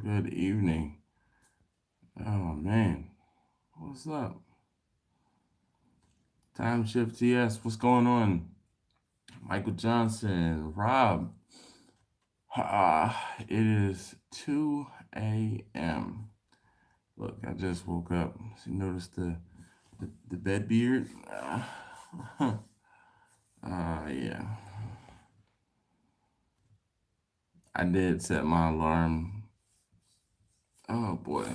Good evening. Oh man, what's up? Time Shift TS, what's going on? Michael Johnson, Rob. It is 2 a.m. Look, I just woke up. So you notice the bed beard? Yeah. I did set my alarm. Oh boy.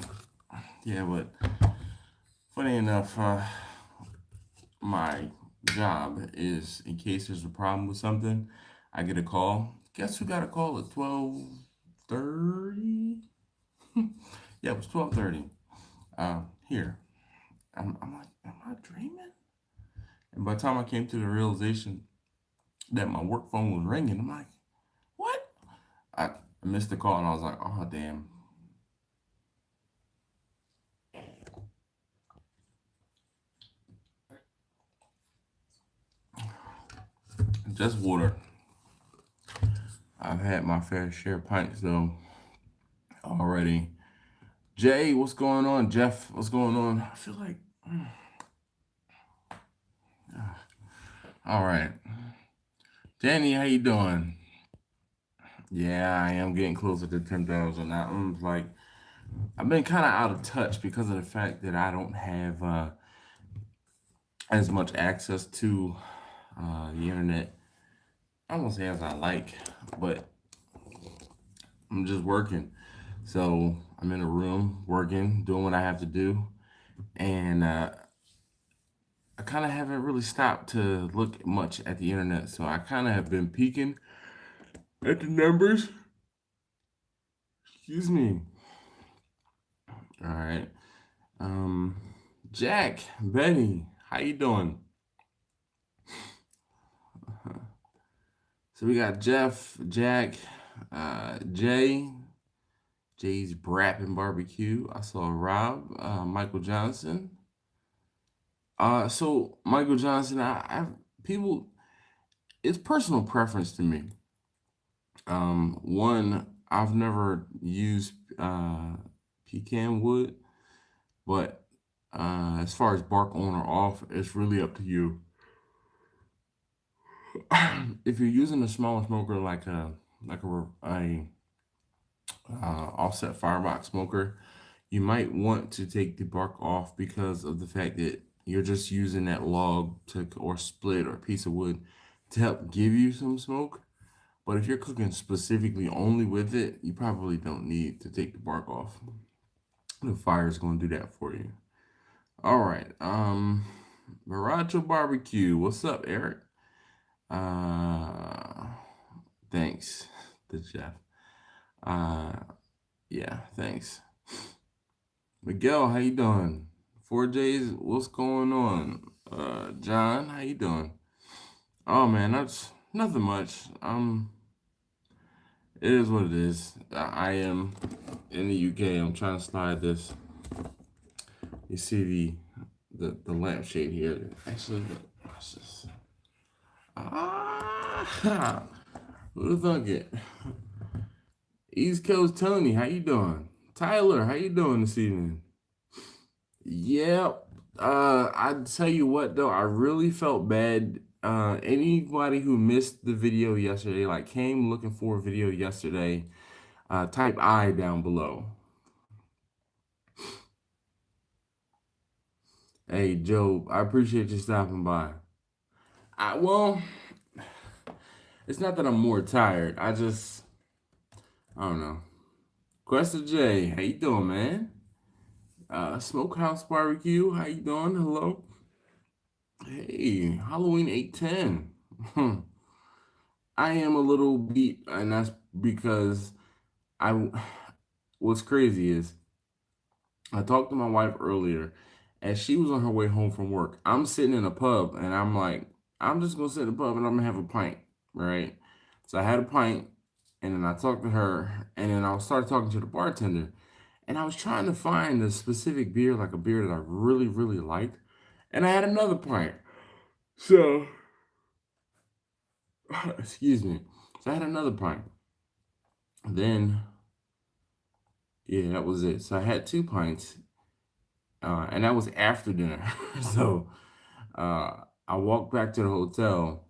Yeah, but funny enough, my job is in case there's a problem with something, I get a call. Guess who got a call at 12:30? Yeah, it was 12:30. Here. I'm like, am I dreaming? And by the time I came to the realization that my work phone was ringing, I'm like, what? I missed the call and I was like, oh damn. Just water. I've had my fair share of pints though already. Jay, what's going on? Jeff, what's going on? I feel like all right. Danny, how you doing? Yeah, I am getting closer to 10,000. I'm like, I've been kind of out of touch because of the fact that I don't have as much access to the internet. I won't say as I like, but I'm just working. So I'm in a room working, doing what I have to do, and I kind of haven't really stopped to look much at the internet. So I kind of have been peeking at the numbers. Excuse me. All right. Um, Jack, Betty, how you doing? So we got Jeff, Jack, Jay. Jay's Brapping Barbecue. I saw Rob, Michael Johnson. So Michael Johnson, I people, it's personal preference to me. One, I've never used pecan wood, but as far as bark on or off, it's really up to you. If you're using a smaller smoker like a offset firebox smoker, you might want to take the bark off because of the fact that you're just using that log to or split or piece of wood to help give you some smoke. But if you're cooking specifically only with it, you probably don't need to take the bark off. The fire is going to do that for you. All right. Baracho Barbecue. What's up, Eric? Uh, thanks, the chef. Uh, yeah, thanks. Miguel, how you doing? 4J's, what's going on? John, how you doing? Oh man, that's nothing much. It is what it is. I am in the UK. I'm trying to slide this. You see the lampshade here. Actually, watch this. Ah, who'd have thunk it? East Coast Tony, how you doing? Tyler, how you doing this evening? Yep. I tell you what though, I really felt bad. Anybody who missed the video yesterday, like came looking for a video yesterday, type I down below. Hey Joe, I appreciate you stopping by. Well, it's not that I'm more tired. I don't know. Questa J, how you doing, man? Smokehouse Barbecue, how you doing? Hello. Hey, Halloween 810. I am a little beat, and that's because I. What's crazy is I talked to my wife earlier, as she was on her way home from work. I'm sitting in a pub, and I'm like, I'm just gonna sit in the pub and I'm gonna have a pint, right? So I had a pint, and then I talked to her, and then I started talking to the bartender, and I was trying to find a specific beer, like a beer that I really, really liked, and I had another pint. So, excuse me. So I had another pint. Then Yeah, that was it. So I had 2 pints, and that was after dinner. So uh, I walked back to the hotel.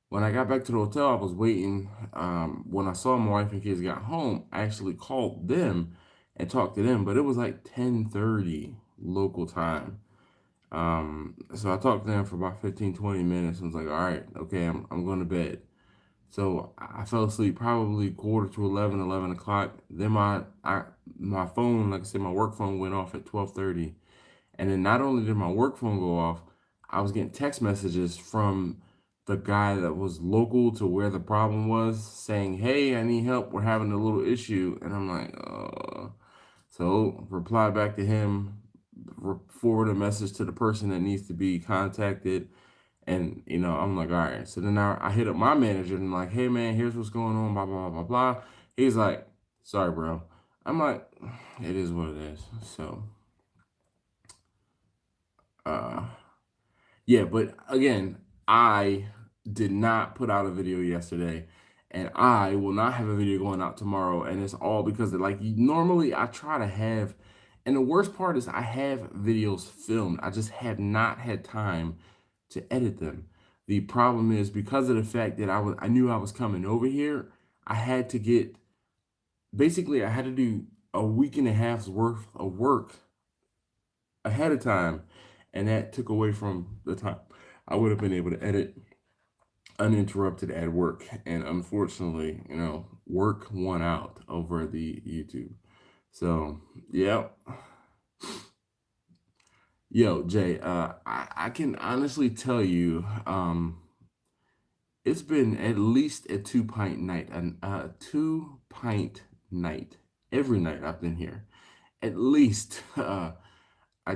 When I got back to the hotel, I was waiting. When I saw my wife and kids got home, I actually called them and talked to them, but it was like 10:30 local time. So I talked to them for about 15, 20 minutes and was like, all right, okay, I'm going to bed. So I fell asleep probably quarter to 11, 11 o'clock. Then my phone, like I said, my work phone went off at 12:30. And then not only did my work phone go off, I was getting text messages from the guy that was local to where the problem was saying, hey, I need help. We're having a little issue. And I'm like, so reply back to him, forward a message to the person that needs to be contacted. And, I'm like, all right. So then I hit up my manager and I'm like, hey, man, here's what's going on, blah, blah, blah, blah, blah. He's like, sorry, bro. I'm like, it is what it is. So, uh, yeah, but again, I did not put out a video yesterday, and I will not have a video going out tomorrow. And it's all because of, like, normally I try to have, and the worst part is I have videos filmed. I just have not had time to edit them. The problem is because of the fact that I knew I was coming over here, I had to get basically I had to do a week and a half's worth of work ahead of time, and that took away from the time I would have been able to edit uninterrupted at work. And unfortunately, work won out over the YouTube. So, yeah. Yo, Jay, I can honestly tell you, it's been at least a 2 pint night, a 2 pint night every night I've been here. At least, I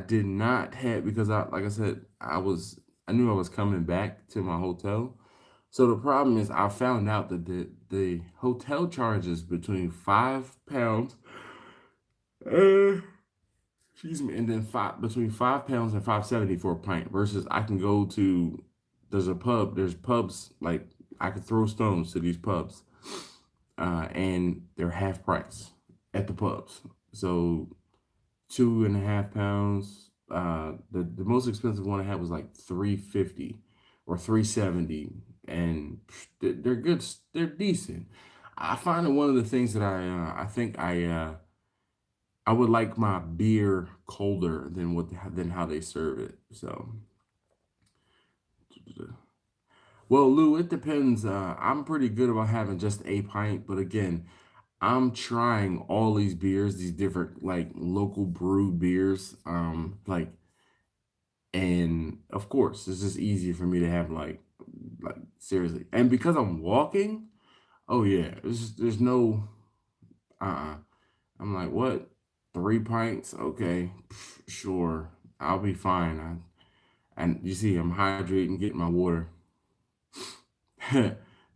did not have, because like I said, I knew I was coming back to my hotel. So the problem is I found out that the hotel charges between £5, uh, excuse me, and then between £5 and 5.70 for a pint versus I can go to, there's pubs, like I could throw stones to these pubs, and they're half price at the pubs. So £2.5. The most expensive one I had was like 350 or 370, and they're good. They're decent. I find that one of the things that I think I would like my beer colder than how they serve it. So, well, Lou, it depends. I'm pretty good about having just a pint, but again, I'm trying all these beers, these different like local brewed beers. And of course, it's just easier for me to have like seriously. And because I'm walking, oh yeah, there's no uh I'm like, what? 3 pints? Okay, sure. I'll be fine. And you see, I'm hydrating, getting my water.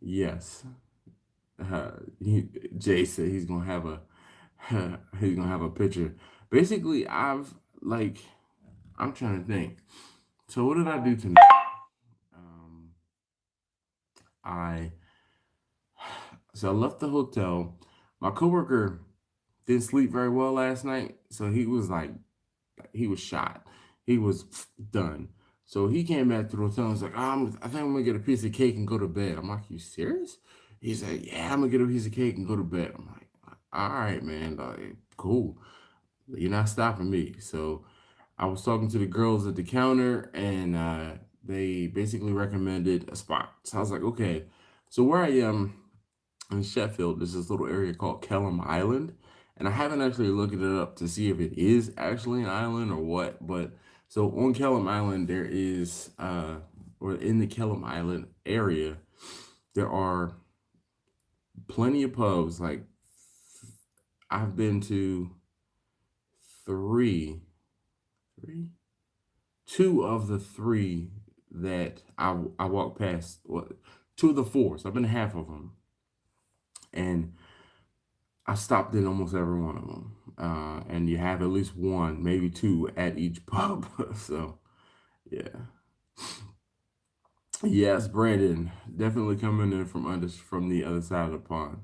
Yes. Uh, Jay said he's gonna have a he's gonna have a picture. Basically, like I'm trying to think. So what did I do tonight? Um, I so I left the hotel. My coworker didn't sleep very well last night, so he was shot. He was done. So he came back to the hotel and was like, I think I'm gonna get a piece of cake and go to bed. I'm like, you serious? He's like, yeah, I'm gonna get a piece of cake and go to bed. I'm like, all right, man, like, cool. You're not stopping me. So I was talking to the girls at the counter, and they basically recommended a spot. So I was like, okay. So where I am in Sheffield, there's this little area called Kellam Island, and I haven't actually looked it up to see if it is actually an island or what. But so on Kellam Island, there is, or in the Kellam Island area, there are plenty of pubs. Like I've been to three, three, two of the three that I walked past. What, two of the four. So I've been to half of them, and I stopped in almost every one of them. And you have at least one, maybe two at each pub. So, yeah. Yes, Brandon, definitely coming in from the other side of the pond.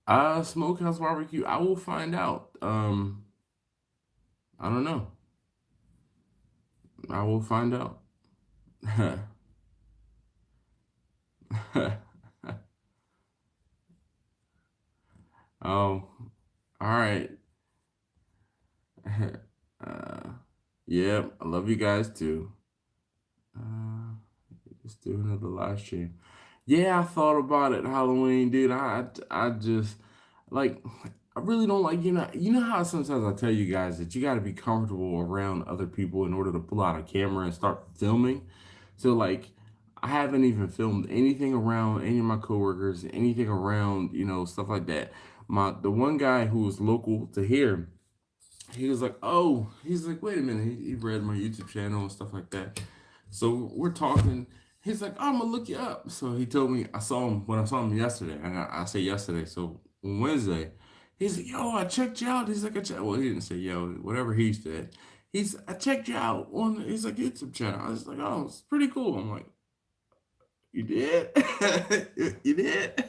Smokehouse barbecue. I will find out. I don't know. I will find out. Oh, all right. uh, yeah, I love you guys too. Uh, let's do another live stream. Yeah, I thought about it, Halloween, dude. I just like I really don't like you know how sometimes I tell you guys that you got to be comfortable around other people in order to pull out a camera and start filming. So like I haven't even filmed anything around any of my coworkers, anything around, stuff like that. The one guy who was local to here, he was like, "Oh," he's like, "Wait a minute." He read my YouTube channel and stuff like that. So we're talking. He's like, "I'm gonna look you up." So he told me I saw him when I saw him yesterday, and I say yesterday. So on Wednesday, he's like, "Yo, I checked you out." He's like, Well, he didn't say yo, whatever he said. I checked you out on his like YouTube channel. I was like, "Oh, it's pretty cool." I'm like, "You did? You did?"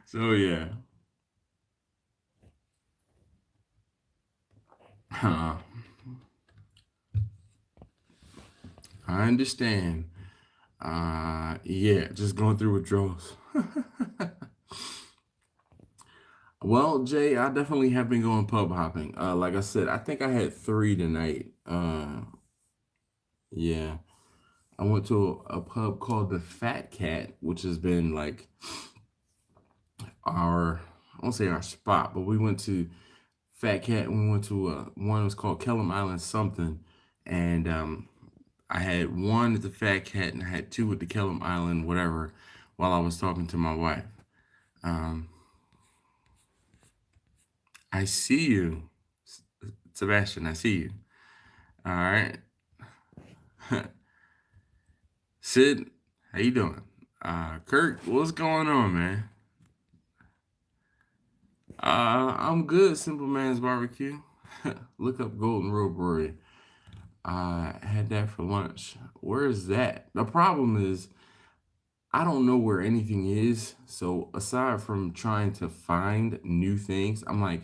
So yeah. I understand. Yeah, just going through withdrawals. Well, Jay, I definitely have been going pub hopping. Like I said, I think I had three tonight. Yeah, I went to a pub called the Fat Cat, which has been like I won't say our spot, but we went to Fat Cat and we went to one that was called Kellum Island something, and I had one at the Fat Cat and I had two at the Kellum Island whatever while I was talking to my wife. Um, I see you, Sebastian. I see you. All right. Sid, how you doing? Kurt, what's going on, man? I'm good, Simple Man's Barbecue. Look up Golden Road Brewery. I had that for lunch. Where is that? The problem is I don't know where anything is. So aside from trying to find new things, I'm like,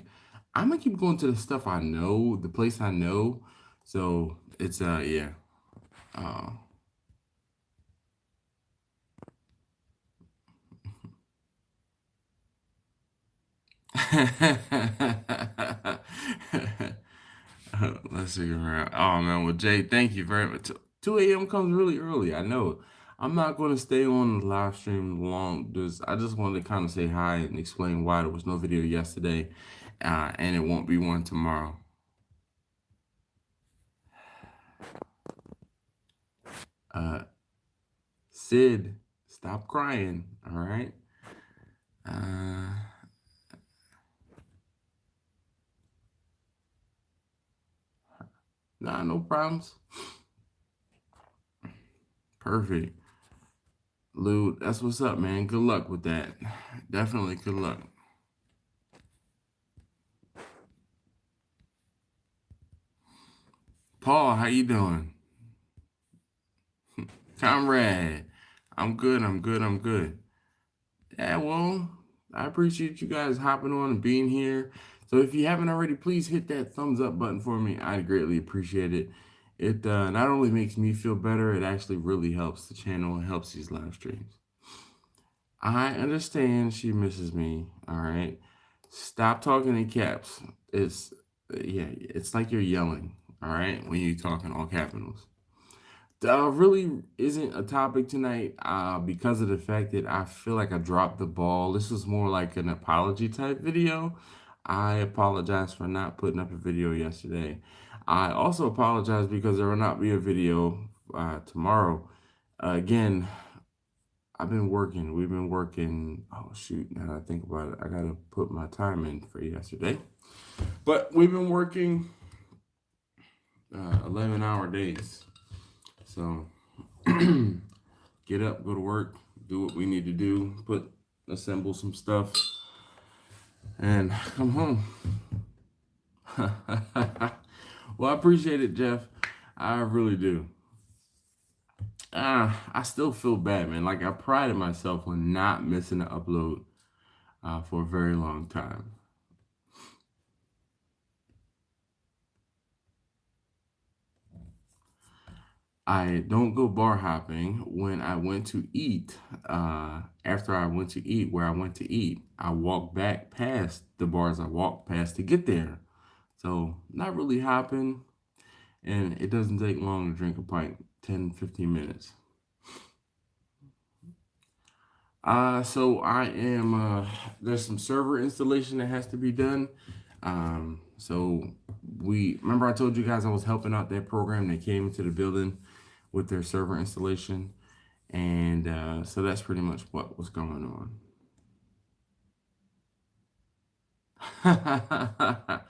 I'm gonna keep going to the stuff I know, the place I know. So it's yeah. Uh, let's see around. Oh man, well Jay, thank you very much. 2 a.m. comes really early. I know. I'm not going to stay on the live stream long. I just wanted to kind of say hi and explain why there was no video yesterday, and it won't be one tomorrow. Uh, Sid, stop crying. All right. Uh, nah, no problems. Perfect. Lou, that's what's up, man. Good luck with that. Definitely good luck. Paul, how you doing? Comrade, I'm good, I'm good, I'm good. Yeah, well, I appreciate you guys hopping on and being here. So if you haven't already, please hit that thumbs up button for me. I'd greatly appreciate it. It not only makes me feel better, it actually really helps the channel and helps these live streams. I understand she misses me. All right. Stop talking in caps. It's yeah, it's like you're yelling, all right, when you talk in all capitals. Really isn't a topic tonight because of the fact that I feel like I dropped the ball. This is more like an apology type video. I apologize for not putting up a video yesterday. I also apologize because there will not be a video tomorrow. Again, I've been working. We've been working. Oh, shoot. Now that I think about it, I got to put my time in for yesterday. But we've been working 11-hour days. So get up, go to work, do what we need to do, assemble some stuff, and come home. Well, I appreciate it, Jeff. I really do. I still feel bad, man. Like I prided myself on not missing an upload. for a very long time. I don't go bar hopping. When I went to eat, after I went to eat where I went to eat, I walked back past the bars I walked past to get there. So not really hopping, and it doesn't take long to drink a pint, 10, 15 minutes. So I am, there's some server installation that has to be done. So remember I told you guys I was helping out that program that came into the building with their server installation. And so that's pretty much what was going on.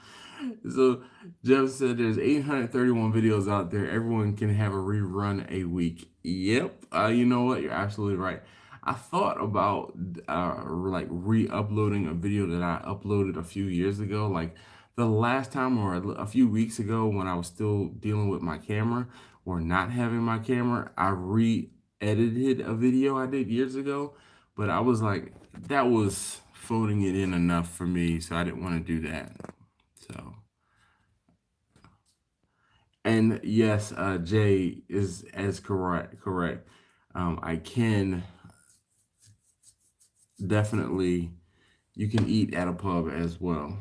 So Jeff said there's 831 videos out there. Everyone can have a rerun a week. Yep. You know what? You're absolutely right. I thought about like re-uploading a video that I uploaded a few years ago, like the last time or a few weeks ago when I was still dealing with my camera or not having my camera. I re-edited a video I did years ago, but I was like, that was folding it in enough for me, so I didn't want to do that. So, and yes, Jay is as correct. Correct. I can definitely. You can eat at a pub as well.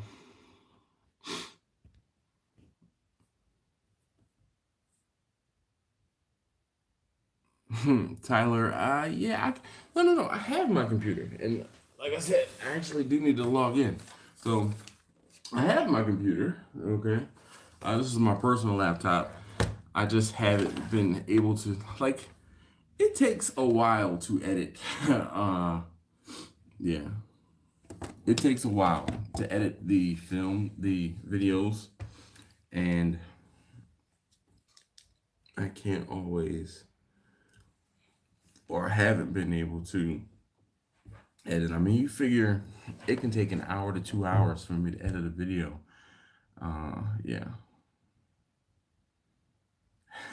Tyler, yeah, no. I have my computer, and like I said, I actually do need to log in. So I have my computer. Okay, this is my personal laptop. I just haven't been able to like. It takes a while to edit. Yeah, it takes a while to edit the videos, and I can't always, or haven't been able to edit. I mean, you figure it can take an hour to 2 hours for me to edit a video. Yeah.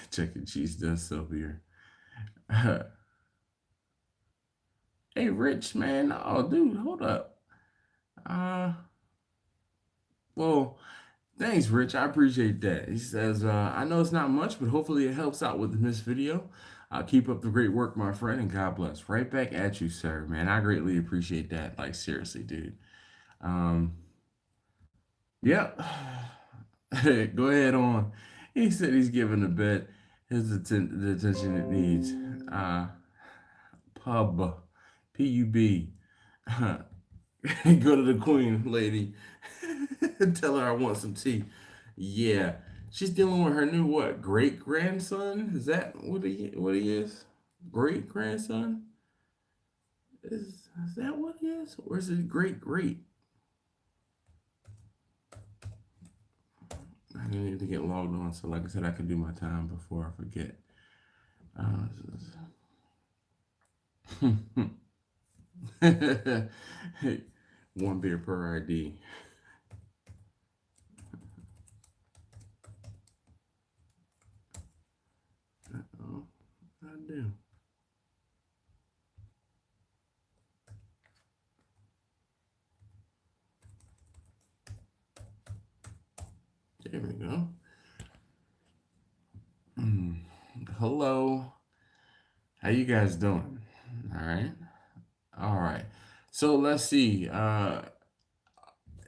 Chuck E. Cheese does sell beer. Hey, Rich, man. Oh, dude, hold up. Uh, well, thanks, Rich. I appreciate that. He says, I know it's not much, but hopefully it helps out with this video. Keep up the great work, my friend, and God bless. Right back at you, sir, man. I greatly appreciate that. Like, seriously, dude. Um, yeah. Go ahead on. He said he's giving the bet the attention it needs. Pub. Pub. Go to the queen, lady. Tell her I want some tea. Yeah. She's dealing with her new what? Great grandson? Is that what he is? Great grandson? Is that what he is? Or is it great? I need to get logged on so like I said I can do my time before I forget. One beer per ID. Oh, I do. There we go. Hello. How you guys doing? All right. All right. So let's see.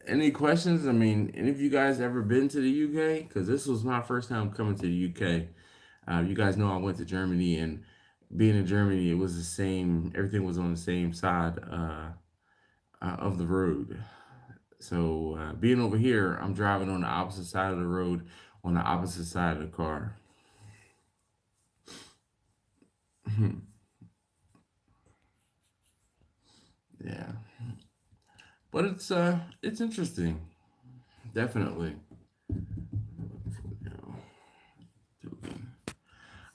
Any questions? I mean, any of you guys ever been to the UK? Because this was my first time coming to the UK. You guys know I went to Germany, and being in Germany, it was the same. Everything was on the same side of the road. So being over here, I'm driving on the opposite side of the road, on the opposite side of the car. Yeah, but it's interesting, definitely.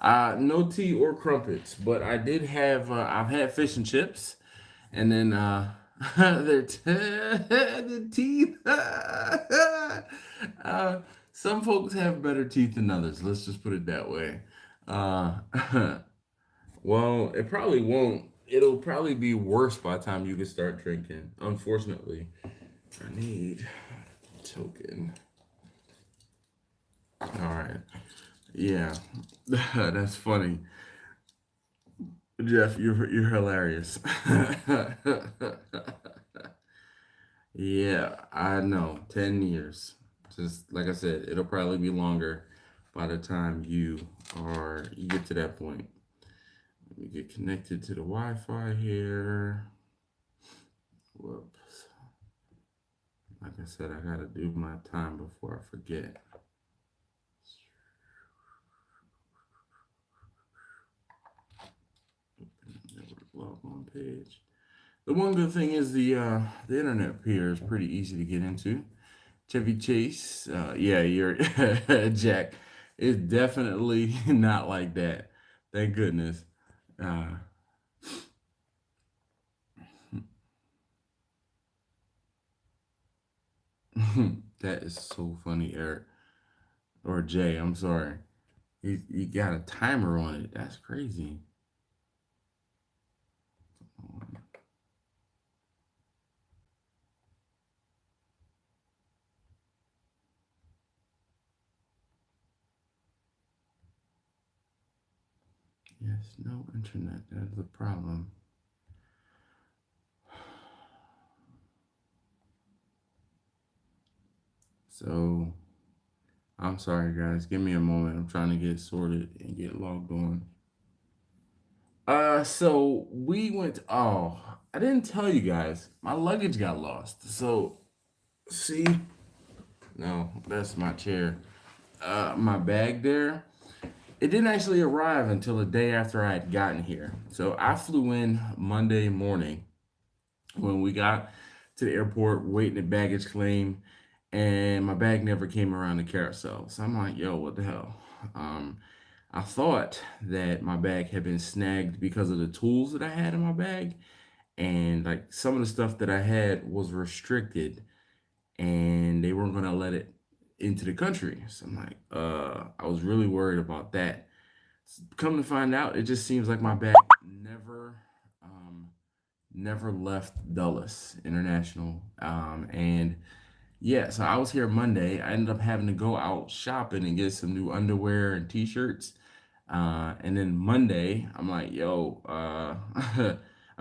No tea or crumpets, but I did have. I've had fish and chips, and then the teeth. Some folks have better teeth than others. Let's just put it that way. Uh, well, it probably won't. it'll probably be worse by the time you can start drinking. Unfortunately, I need a token. All right. Yeah, that's funny, Jeff. You're hilarious. Yeah, I know. 10 years. Just like I said, it'll probably be longer by the time you get to that point. Let me get connected to the Wi-Fi here. Whoops. Like I said, I gotta do my time before I forget. Log on page. The one good thing is the internet here is pretty easy to get into. Chevy Chase, yeah, you're Jack. It's definitely not like that. Thank goodness. Uh, that is so funny, Eric or Jay. I'm sorry. You got a timer on it. That's crazy. Yes, no internet. That's the problem. So I'm sorry, guys. Give me a moment. I'm trying to get sorted and get logged on. So we went. Oh, I didn't tell you guys. My luggage got lost. So see, no, that's my chair. My bag there. It didn't actually arrive until a day after I had gotten here. So I flew in Monday morning when we got to the airport waiting at baggage claim, and my bag never came around the carousel. So I'm like, yo, what the hell? Um, I thought that my bag had been snagged because of the tools that I had in my bag, and like some of the stuff that I had was restricted, and they weren't gonna let it into the country. So I'm like, I was really worried about that. Come to find out, it just seems like my bag um, never left Dulles International, and yeah, so I was here Monday. I ended up having to go out shopping and get some new underwear and t-shirts. And then Monday, I'm like, yo, I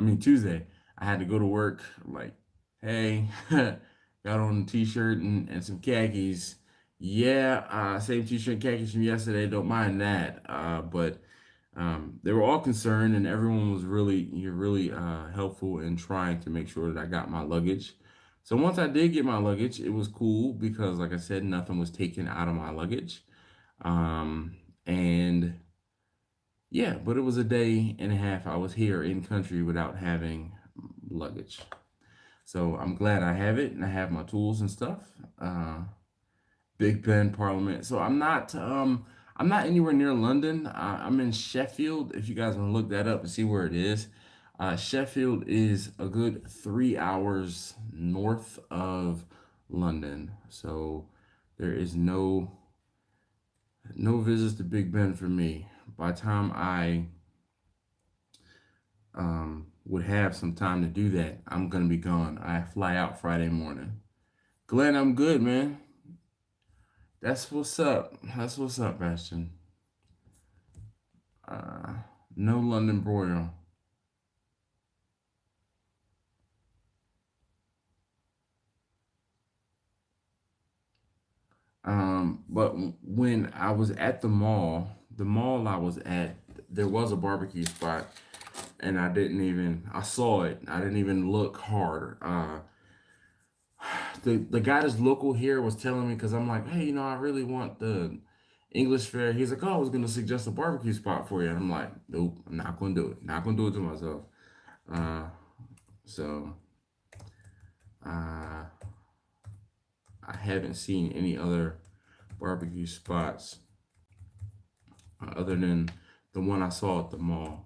mean Tuesday, I had to go to work. I'm like, hey, got on a t-shirt and some khakis. Yeah, same t-shirt and khakis from yesterday. Don't mind that. But they were all concerned, and everyone was really helpful in trying to make sure that I got my luggage. So once I did get my luggage, it was cool because, like I said, nothing was taken out of my luggage. And yeah, but it was a day and a half I was here in country without having luggage. So I'm glad I have it and I have my tools and stuff. Uh, Big Ben Parliament. So I'm not anywhere near London. I'm in Sheffield. If you guys want to look that up and see where it is, Sheffield is a good 3 hours north of London. So there is no visits to Big Ben for me. By the time I would have some time to do that, I'm gonna be gone. I fly out Friday morning. Glenn, I'm good, man. That's what's up. That's what's up, Bastion. Uh, no London broil. But when I was at the mall I was at, there was a barbecue spot, and I saw it. I didn't even look hard. The guy that's local here was telling me because I'm like, hey, I really want the English fare. He's like, oh, I was gonna suggest a barbecue spot for you. And I'm like, nope, I'm not gonna do it. Not gonna do it to myself. Uh, so uh, I haven't seen any other barbecue spots other than the one I saw at the mall.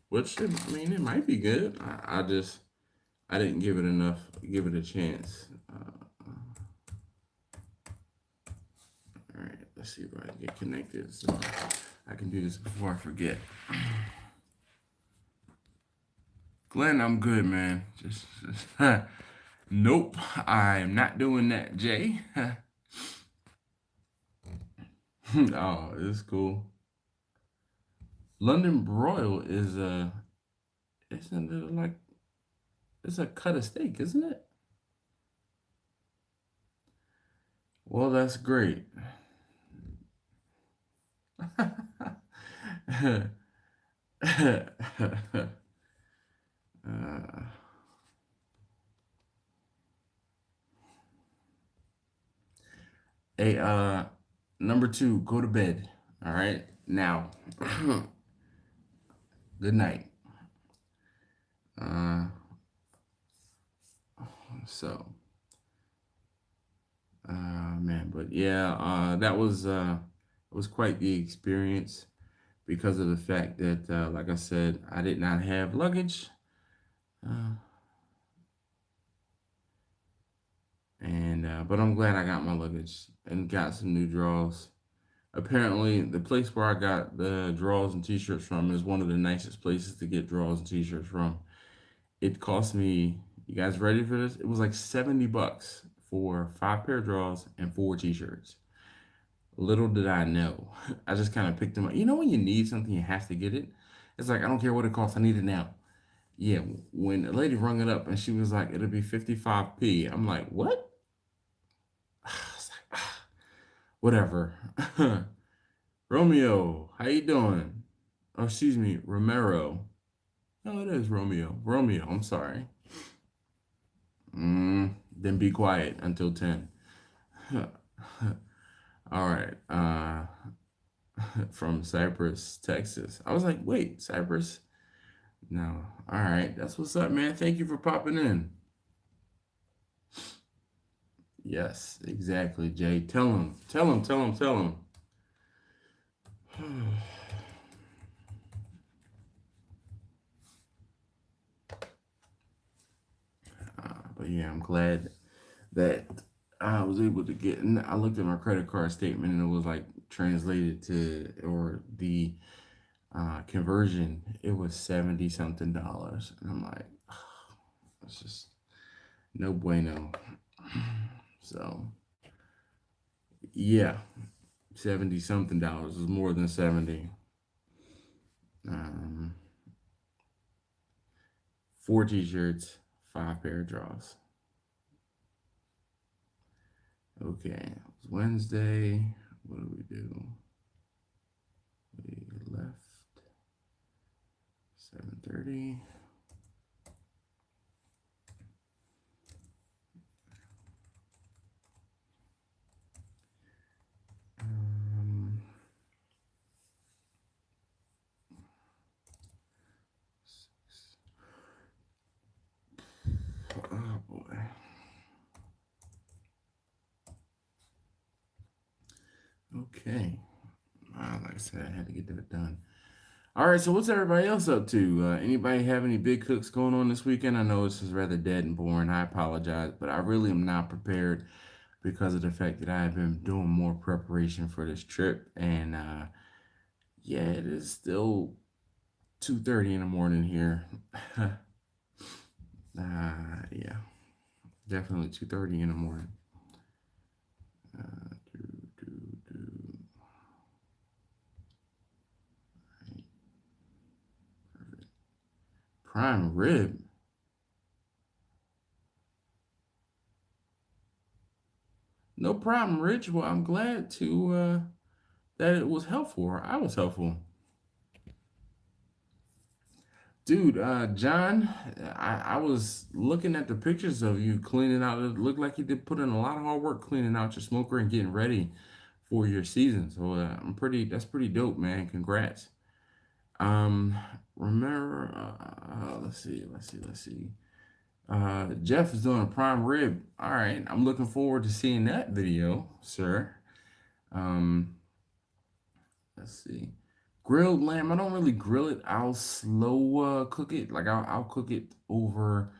Which I mean, it might be good. I didn't give it a chance. All right, let's see if I can get connected so I can do this before I forget. Glenn, I'm good, man. Nope, I'm not doing that, Jay. Oh, it's cool. London broil is isn't it like it's a cut of steak, isn't it? Well, that's great. uh, hey, number two, go to bed. All right, now, good night. Uh, so, man, but yeah, it was quite the experience because of the fact that, like I said, I did not have luggage, uh, and but I'm glad I got my luggage and got some new drawers. Apparently, the place where I got the drawers and t-shirts from is one of the nicest places to get drawers and t-shirts from. It cost me, you guys ready for this? It was like $70 for 5 pair of drawers and 4 t-shirts. Little did I know. I just kind of picked them up. You know when you need something, you have to get it? It's like, I don't care what it costs, I need it now. Yeah, when a lady rung it up and she was like, it'll be 55p. I'm like, what? I was like, whatever. Romeo, how you doing? Oh, excuse me, Romero. No, it is Romeo. Romeo, I'm sorry. Then be quiet until 10. All right. From Cypress, Texas. I was like, wait, Cypress? No. All right. That's what's up, man. Thank you for popping in. Yes, exactly, Jay. Tell him. Tell him. Tell him. Tell him. But yeah, I'm glad that I was able to get. And I looked at my credit card statement and it was like translated to, or the conversion, it was 70 something dollars. And I'm like, oh, it's just no bueno. So yeah, 70 something dollars is more than 70. Um, 4 t-shirts, 5 pair of drawers. Okay, it was Wednesday. What do we do? We left 7:30. Um, oh boy. Okay. Like I said, I had to get that done. All right, so what's everybody else up to? Anybody have any big cooks going on this weekend? I know this is rather dead and boring. I apologize, but I really am not prepared because of the fact that I've been doing more preparation for this trip. And yeah, it is still 2:30 in the morning here. Yeah, definitely 2:30 in the morning. Do, do, do. Right. Perfect. Prime rib. No problem, Rich. Well, I'm glad to that it was helpful, or I was helpful. Dude, John, I was looking at the pictures of you cleaning out. It looked like you did put in a lot of hard work cleaning out your smoker and getting ready for your season. So that's pretty dope, man. Congrats. Um, remember, let's see. Jeff is doing a prime rib. All right, I'm looking forward to seeing that video, sir. Um, let's see. Grilled lamb. I don't really grill it. I'll slow cook it. Like I'll cook it over.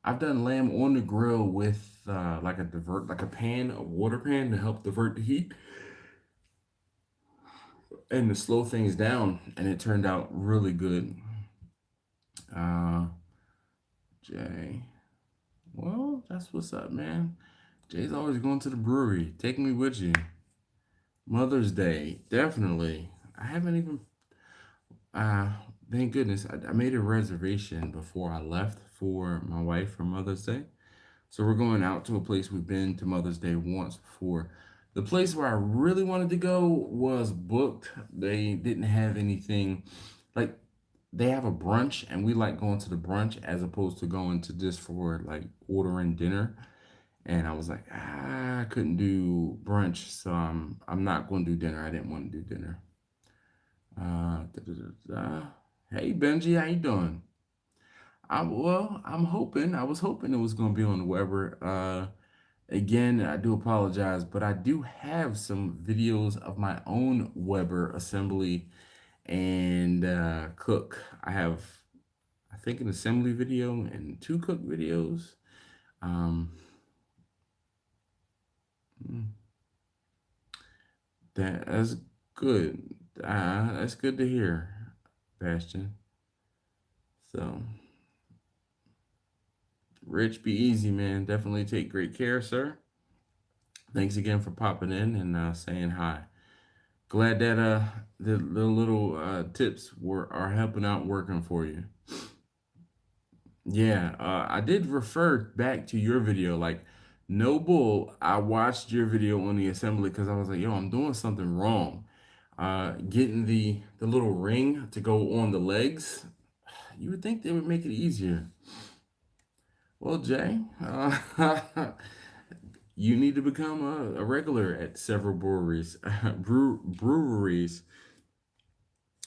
I've done lamb on the grill with like like a pan, a water pan to help divert the heat and to slow things down. And it turned out really good. Uh, Jay. Well, that's what's up, man. Jay's always going to the brewery. Take me with you. Mother's Day, definitely. I haven't even. Uh, Thank goodness, I made a reservation before I left for my wife for Mother's Day. So we're going out to a place we've been to Mother's Day once before. The place where I really wanted to go was booked. They didn't have anything like they have a brunch, and we like going to the brunch as opposed to going to just for like ordering dinner. And I was like, I couldn't do brunch, so I'm not going to do dinner. I didn't want to do dinner. Da, da, da, da. Hey Benji, how you doing? I'm hoping. I was hoping it was going to be on the Weber. Again, I do apologize, but I do have some videos of my own Weber assembly and cook. I have, I think, an assembly video and two cook videos. Um, mm, that's good. That's good to hear, Bastion. So, Rich, be easy, man. Definitely take great care, sir. Thanks again for popping in and saying hi. Glad that the little tips are helping out working for you. Yeah, I did refer back to your video. Like, no bull, I watched your video on the assembly because I was like, yo, I'm doing something wrong. Getting the little ring to go on the legs, you would think they would make it easier. Well, Jay, you need to become a regular at several breweries, breweries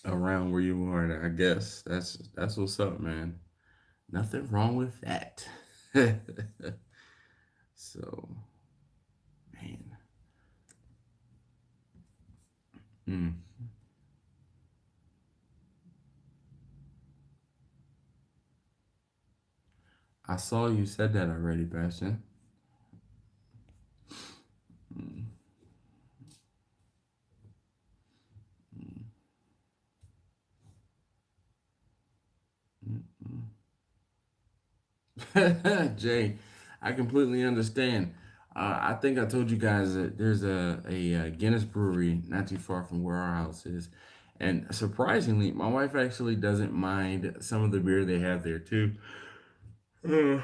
around where you are. I guess that's what's up, man. Nothing wrong with that. So, man. Mm. I saw you said that already, Bastion. Mm. Mm. Mm. Jay, I completely understand. I think I told you guys that there's a Guinness brewery not too far from where our house is. And surprisingly, my wife actually doesn't mind some of the beer they have there too. Uh,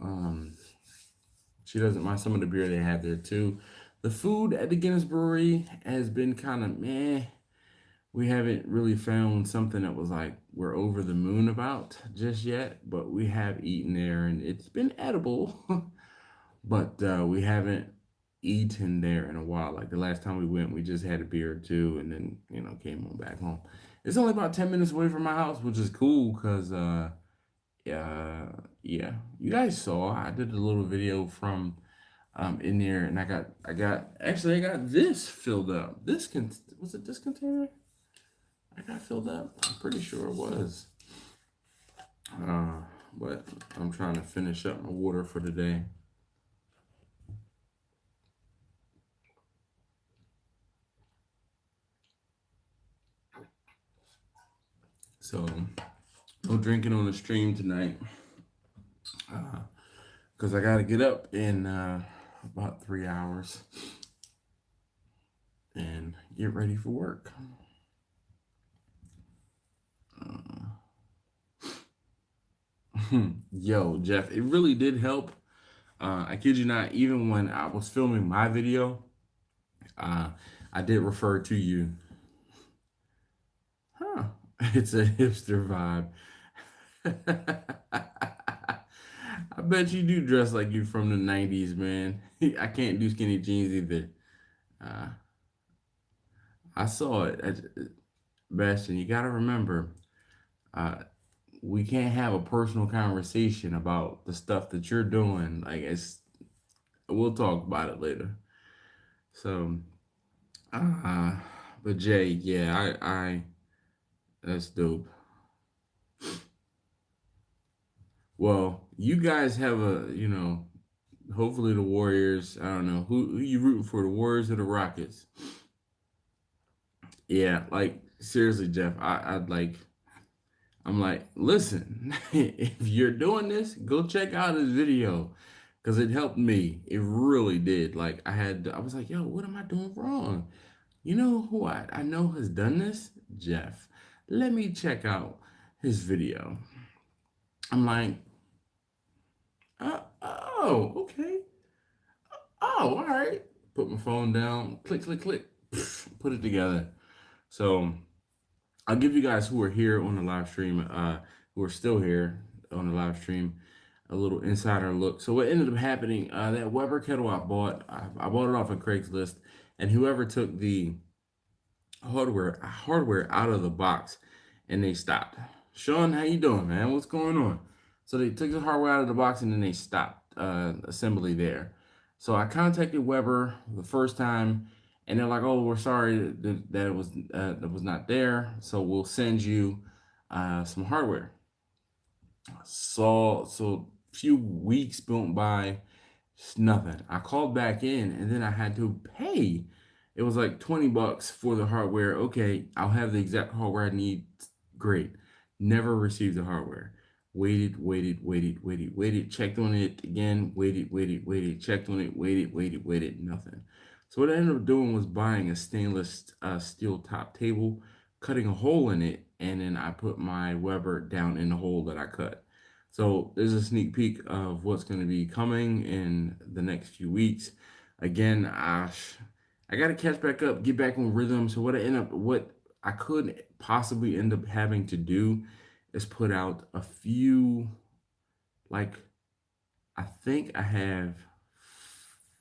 Um, she doesn't mind some of the beer they have there too. The food at the Guinness Brewery has been kind of meh. We haven't really found something that was like we're over the moon about just yet, but we have eaten there and it's been edible. But we haven't eaten there in a while. Like the last time we went, we just had a beer or two and then, came on back home. It's only about 10 minutes away from my house, which is cool because yeah, yeah. You guys saw I did a little video from in there, and I got this filled up. Was it this container? I got filled up. I'm pretty sure it was. Uh, but I'm trying to finish up my water for the day. So no drinking on the stream tonight. Because I got to get up in about 3 hours and get ready for work. Yo, Jeff, it really did help. I kid you not, even when I was filming my video, uh, I did refer to you. Huh. It's a hipster vibe. I bet you do dress like you from the 90s, man. I can't do skinny jeans either. Uh, I saw it. Bastion, you got to remember, uh, we can't have a personal conversation about the stuff that you're doing. We'll talk about it later. So, uh, but Jay, yeah, that's dope. Well, you guys have hopefully the Warriors. I don't know who you rooting for, the Warriors or the Rockets. Yeah, like seriously, Jeff, I'm like, listen, if you're doing this, go check out his video because it helped me. It really did. Like I was like, yo, what am I doing wrong? You know who I know has done this? Jeff. Let me check out his video. I'm like, oh, okay. Oh, all right. Put my phone down, click, click, click, put it together. So I'll give you guys who are here on the live stream, who are still here on the live stream, a little insider look. So what ended up happening, that Weber kettle I bought it off of Craigslist, and whoever took the hardware out of the box, and they stopped. Sean, how you doing, man? What's going on? So they took the hardware out of the box and then they stopped assembly there. So I contacted Weber the first time, and they're like, "Oh, we're sorry that it was not there. So we'll send you some hardware." So few weeks went by, it's nothing. I called back in and then I had to pay. It was like $20 for the hardware. Okay, I'll have the exact hardware I need. Great. Never received the hardware. Waited. Checked on it again. Waited. Checked on it. Waited. Nothing. So what I ended up doing was buying a stainless steel top table, cutting a hole in it, and then I put my Weber down in the hole that I cut. So there's a sneak peek of what's going to be coming in the next few weeks. Again, I got to catch back up, get back on rhythm. So what I could possibly end up having to do is put out a few, like, I think I have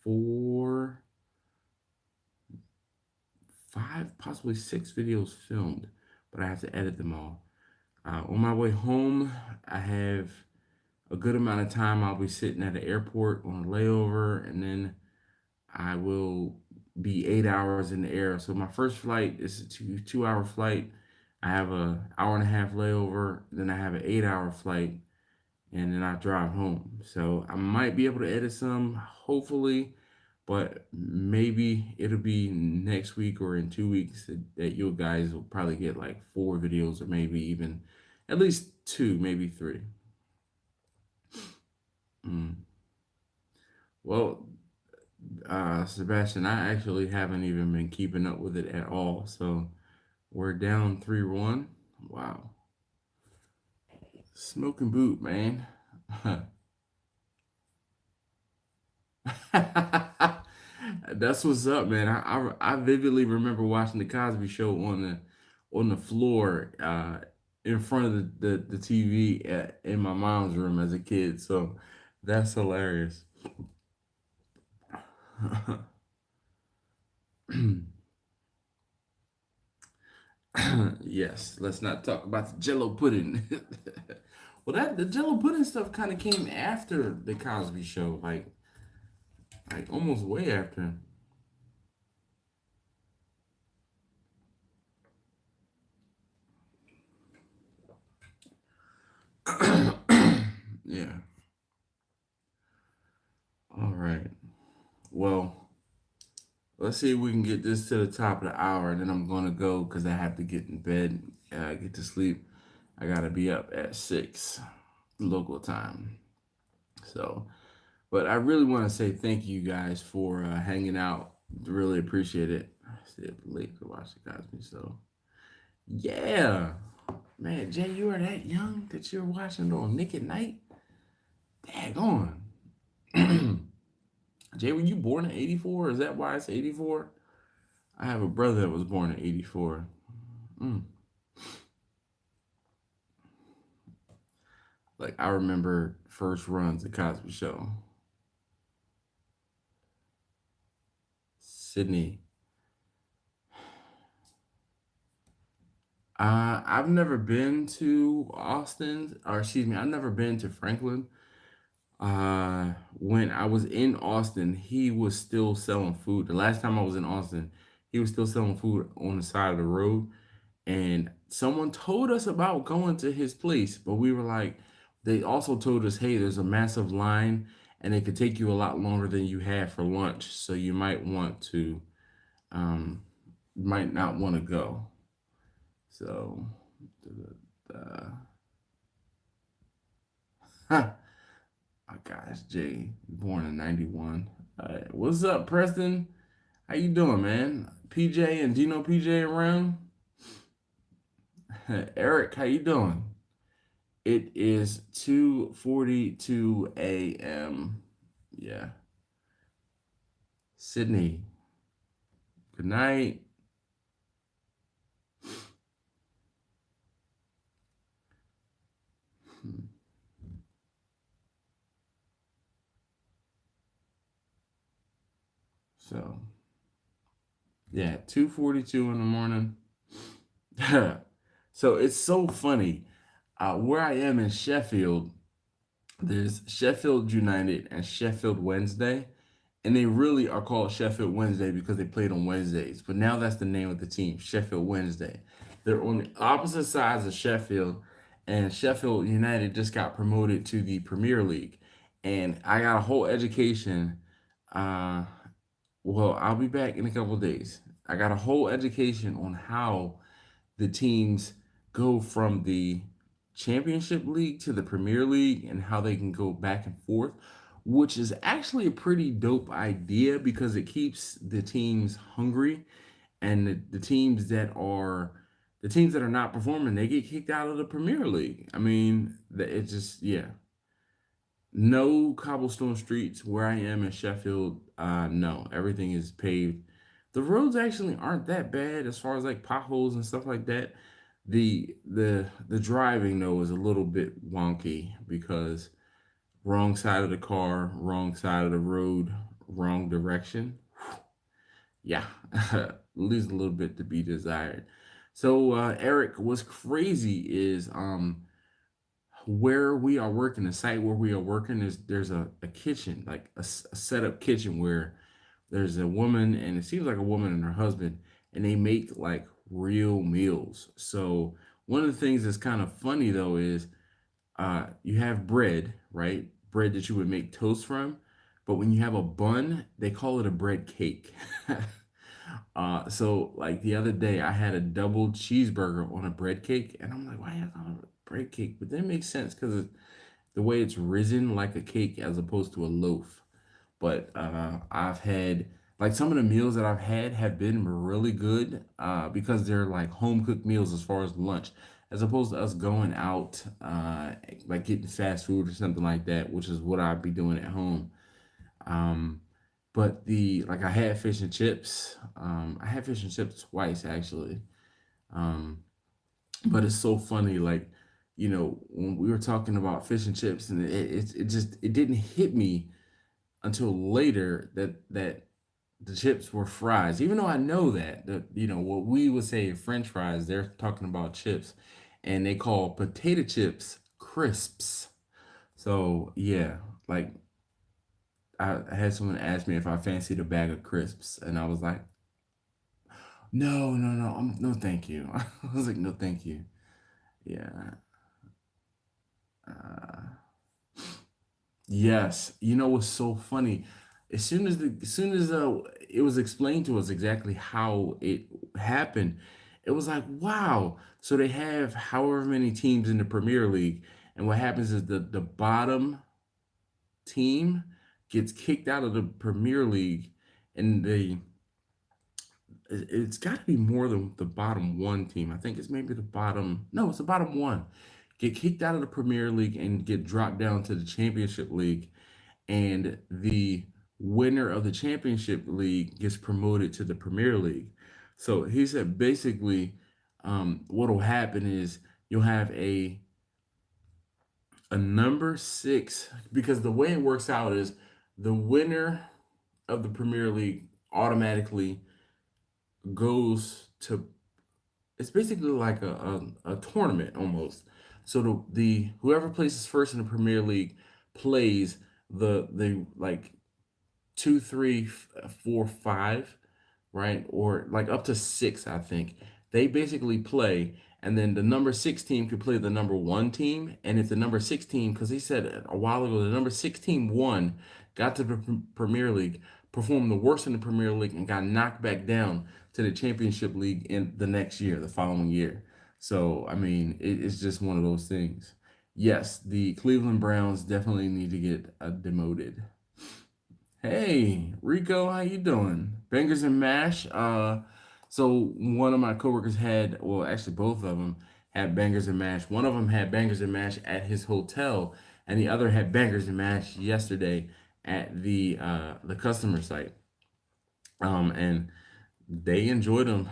4, 5, possibly 6 videos filmed, but I have to edit them all. On my way home, I have a good amount of time. I'll be sitting at the airport on a layover, and then I will be 8 hours in the air. So my first flight is a 2 hour flight. I have a hour and a half layover. Then I have an 8 hour flight, and then I drive home. So I might be able to edit some, hopefully, but maybe it'll be next week or in 2 weeks that you guys will probably get like 4 videos, or maybe even at least 2, maybe 3. Mm. Well, Sebastian, I actually haven't even been keeping up with it at all. So we're down 3-1. Wow. Smoking boot, man. That's what's up, man. I vividly remember watching the Cosby Show on the floor in front of the TV in my mom's room as a kid. So that's hilarious. Yes, let's not talk about the Jello pudding. Well, that the Jello pudding stuff kind of came after the Cosby Show, like almost way after. Yeah. All right. Well, let's see if we can get this to the top of the hour, and then I'm gonna go because I have to get in bed, get to sleep. I gotta be up at 6 local time. So, but I really want to say thank you guys for hanging out. Really appreciate it. I stayed up late to watch the Cosby. So, yeah, man, Jay, you are that young that you're watching on Nick at Night. Daggone. Jay, were you born in '84? Is that why it's '84? I have a brother that was born in '84. Mm. Like I remember first runs of Cosby Show. Sydney. I've never been to Austin, or excuse me, I've never been to Franklin. When I was in Austin, he was still selling food. The last time I was in Austin, he was still selling food on the side of the road. And someone told us about going to his place, but we were like, they also told us, hey, there's a massive line and it could take you a lot longer than you had for lunch. So you um, might not want to go. So, Oh gosh, Jay, born in '91. What's up, Preston? How you doing, man? PJ and Dino PJ around? Eric, how you doing? It is 2:42 a.m. Yeah. Sydney, good night. So, yeah, 2:42 in the morning. So it's so funny. Where I am in Sheffield, there's Sheffield United and Sheffield Wednesday, and they really are called Sheffield Wednesday because they played on Wednesdays. But now that's the name of the team, Sheffield Wednesday. They're on the opposite sides of Sheffield, and Sheffield United just got promoted to the Premier League. And I got a whole education. Uh, well, I'll be back in a couple of days. I got a whole education on how the teams go from the Championship League to the Premier League and how they can go back and forth, which is actually a pretty dope idea because it keeps the teams hungry, and the teams that are not performing, they get kicked out of the Premier League. I mean, it just, yeah. No cobblestone streets where I am in Sheffield. No, everything is paved. The roads actually aren't that bad as far as like potholes and stuff like that. The driving though is a little bit wonky because wrong side of the car, wrong side of the road, wrong direction. Yeah, leaves a little bit to be desired. So Eric, what's crazy is where we are working, the site where we are working, there's a kitchen, like a setup kitchen where there's a woman, and it seems like a woman and her husband, and they make like real meals. So one of the things that's kind of funny though is you have bread, right? Bread that you would make toast from, but when you have a bun, they call it a bread cake. So like the other day, I had a double cheeseburger on a bread cake, and I'm like, why is that a bread cake? But that makes sense because the way it's risen like a cake as opposed to a loaf. But I've had like some of the meals that I've had have been really good because they're like home cooked meals as far as lunch, as opposed to us going out like getting fast food or something like that, which is what I'd be doing at home. Um, but the like I had fish and chips. I had fish and chips twice actually. Um, but it's so funny, like when we were talking about fish and chips, and it just it didn't hit me until later that the chips were fries. Even though I know that what we would say French fries, they're talking about chips, and they call potato chips crisps. So yeah, like I had someone ask me if I fancied a bag of crisps, and I was like, no, no, no, no, thank you. I was like, no, thank you. Yeah. Uh, yes. You know what's so funny? As soon as it was explained to us exactly how it happened, it was like, wow. So they have however many teams in the Premier League, and what happens is the bottom team gets kicked out of the Premier League, and it's got to be more than the bottom one team. I think it's maybe the bottom. No, it's the bottom one. Get kicked out of the Premier League and get dropped down to the Championship League, and the winner of the Championship League gets promoted to the Premier League. So he said basically, what will happen is you'll have a number six, because the way it works out is the winner of the Premier League automatically goes to, it's basically like a tournament almost. So the whoever places first in the Premier League plays the like two, three, four, five, right? Or like up to six, I think. They basically play, and then the number six team could play the number one team. And if the number six team, because he said a while ago, the number six team won, got to the Premier League, performed the worst in the Premier League, and got knocked back down to the Championship League in the next year, the following year. So, I mean, it's just one of those things. Yes, the Cleveland Browns definitely need to get demoted. Hey, Rico, how you doing? Bangers and mash. So one of my coworkers had, well, actually both of them had bangers and mash. One of them had bangers and mash at his hotel, and the other had bangers and mash yesterday at the customer site. And they enjoyed them.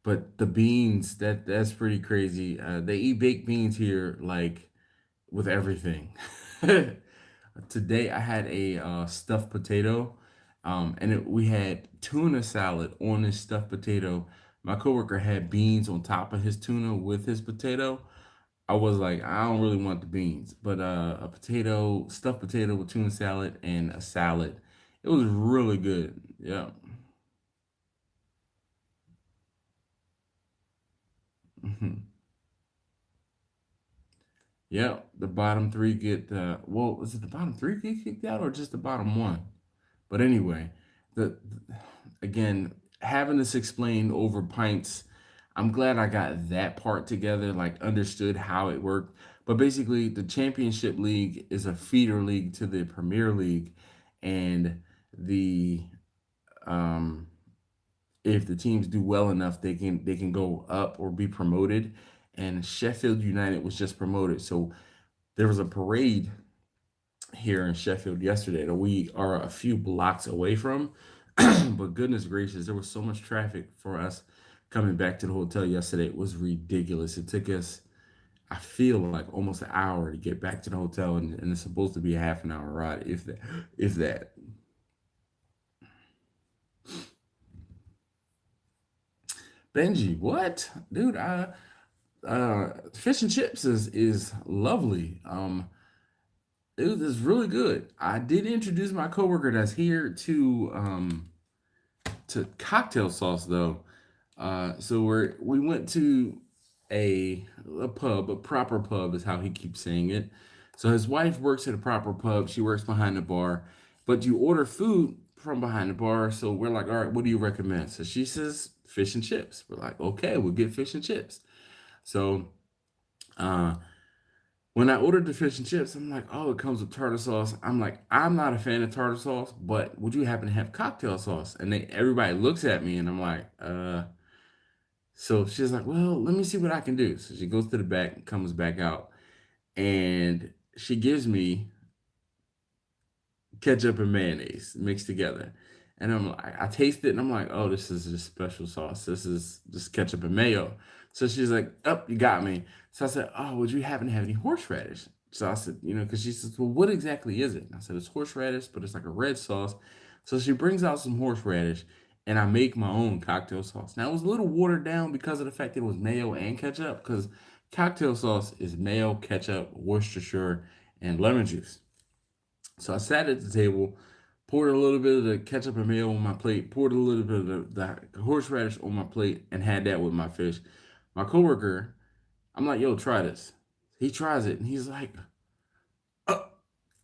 But the beans, that's pretty crazy. They eat baked beans here like with everything. Today I had a stuffed potato, and we had tuna salad on this stuffed potato. My coworker had beans on top of his tuna with his potato. I was like, I don't really want the beans, but a potato, stuffed potato with tuna salad and a salad. It was really good. Yeah. Yep, the bottom three get well, is it the bottom three get kicked out or just the bottom one? But anyway, the again, having this explained over pints, I'm glad I got that part together, like understood how it worked. But basically, the championship league is a feeder league to the Premier League, and the um if the teams do well enough, they can go up or be promoted. And Sheffield United was just promoted, so there was a parade here in Sheffield yesterday that we are a few blocks away from. But goodness gracious, there was so much traffic for us coming back to the hotel yesterday. It was ridiculous. It took us, I feel like almost an hour to get back to the hotel, and it's supposed to be a half an hour ride, if that, if that. Benji, what, dude? Fish and chips is lovely. It was really good. I did introduce my coworker that's here to cocktail sauce though. So we went to a pub, a proper pub is how he keeps saying it. So his wife works at a proper pub. She works behind the bar, but you order food from behind the bar. So we're like, all right, what do you recommend? So she says fish and chips. We're like, okay, we'll get fish and chips. So uh, when I ordered the fish and chips, I'm like, oh, it comes with tartar sauce. I'm like, I'm not a fan of tartar sauce, but would you happen to have cocktail sauce? And everybody looks at me, and I'm like, so she's like, well, let me see what I can do. So she goes to the back and comes back out, and she gives me ketchup and mayonnaise mixed together. And I'm like, I taste it and I'm like, oh, this is just special sauce. This is just ketchup and mayo. So she's like, oh, you got me. So I said, oh, would you happen to have any horseradish? So I said, because she says, well, what exactly is it? And I said, it's horseradish, but it's like a red sauce. So she brings out some horseradish, and I make my own cocktail sauce. Now it was a little watered down because of the fact that it was mayo and ketchup, because cocktail sauce is mayo, ketchup, Worcestershire, and lemon juice. So I sat at the table, poured a little bit of the ketchup and mayo on my plate, poured a little bit of the horseradish on my plate, and had that with my fish. My coworker, I'm like, yo, try this. He tries it, and he's like, oh,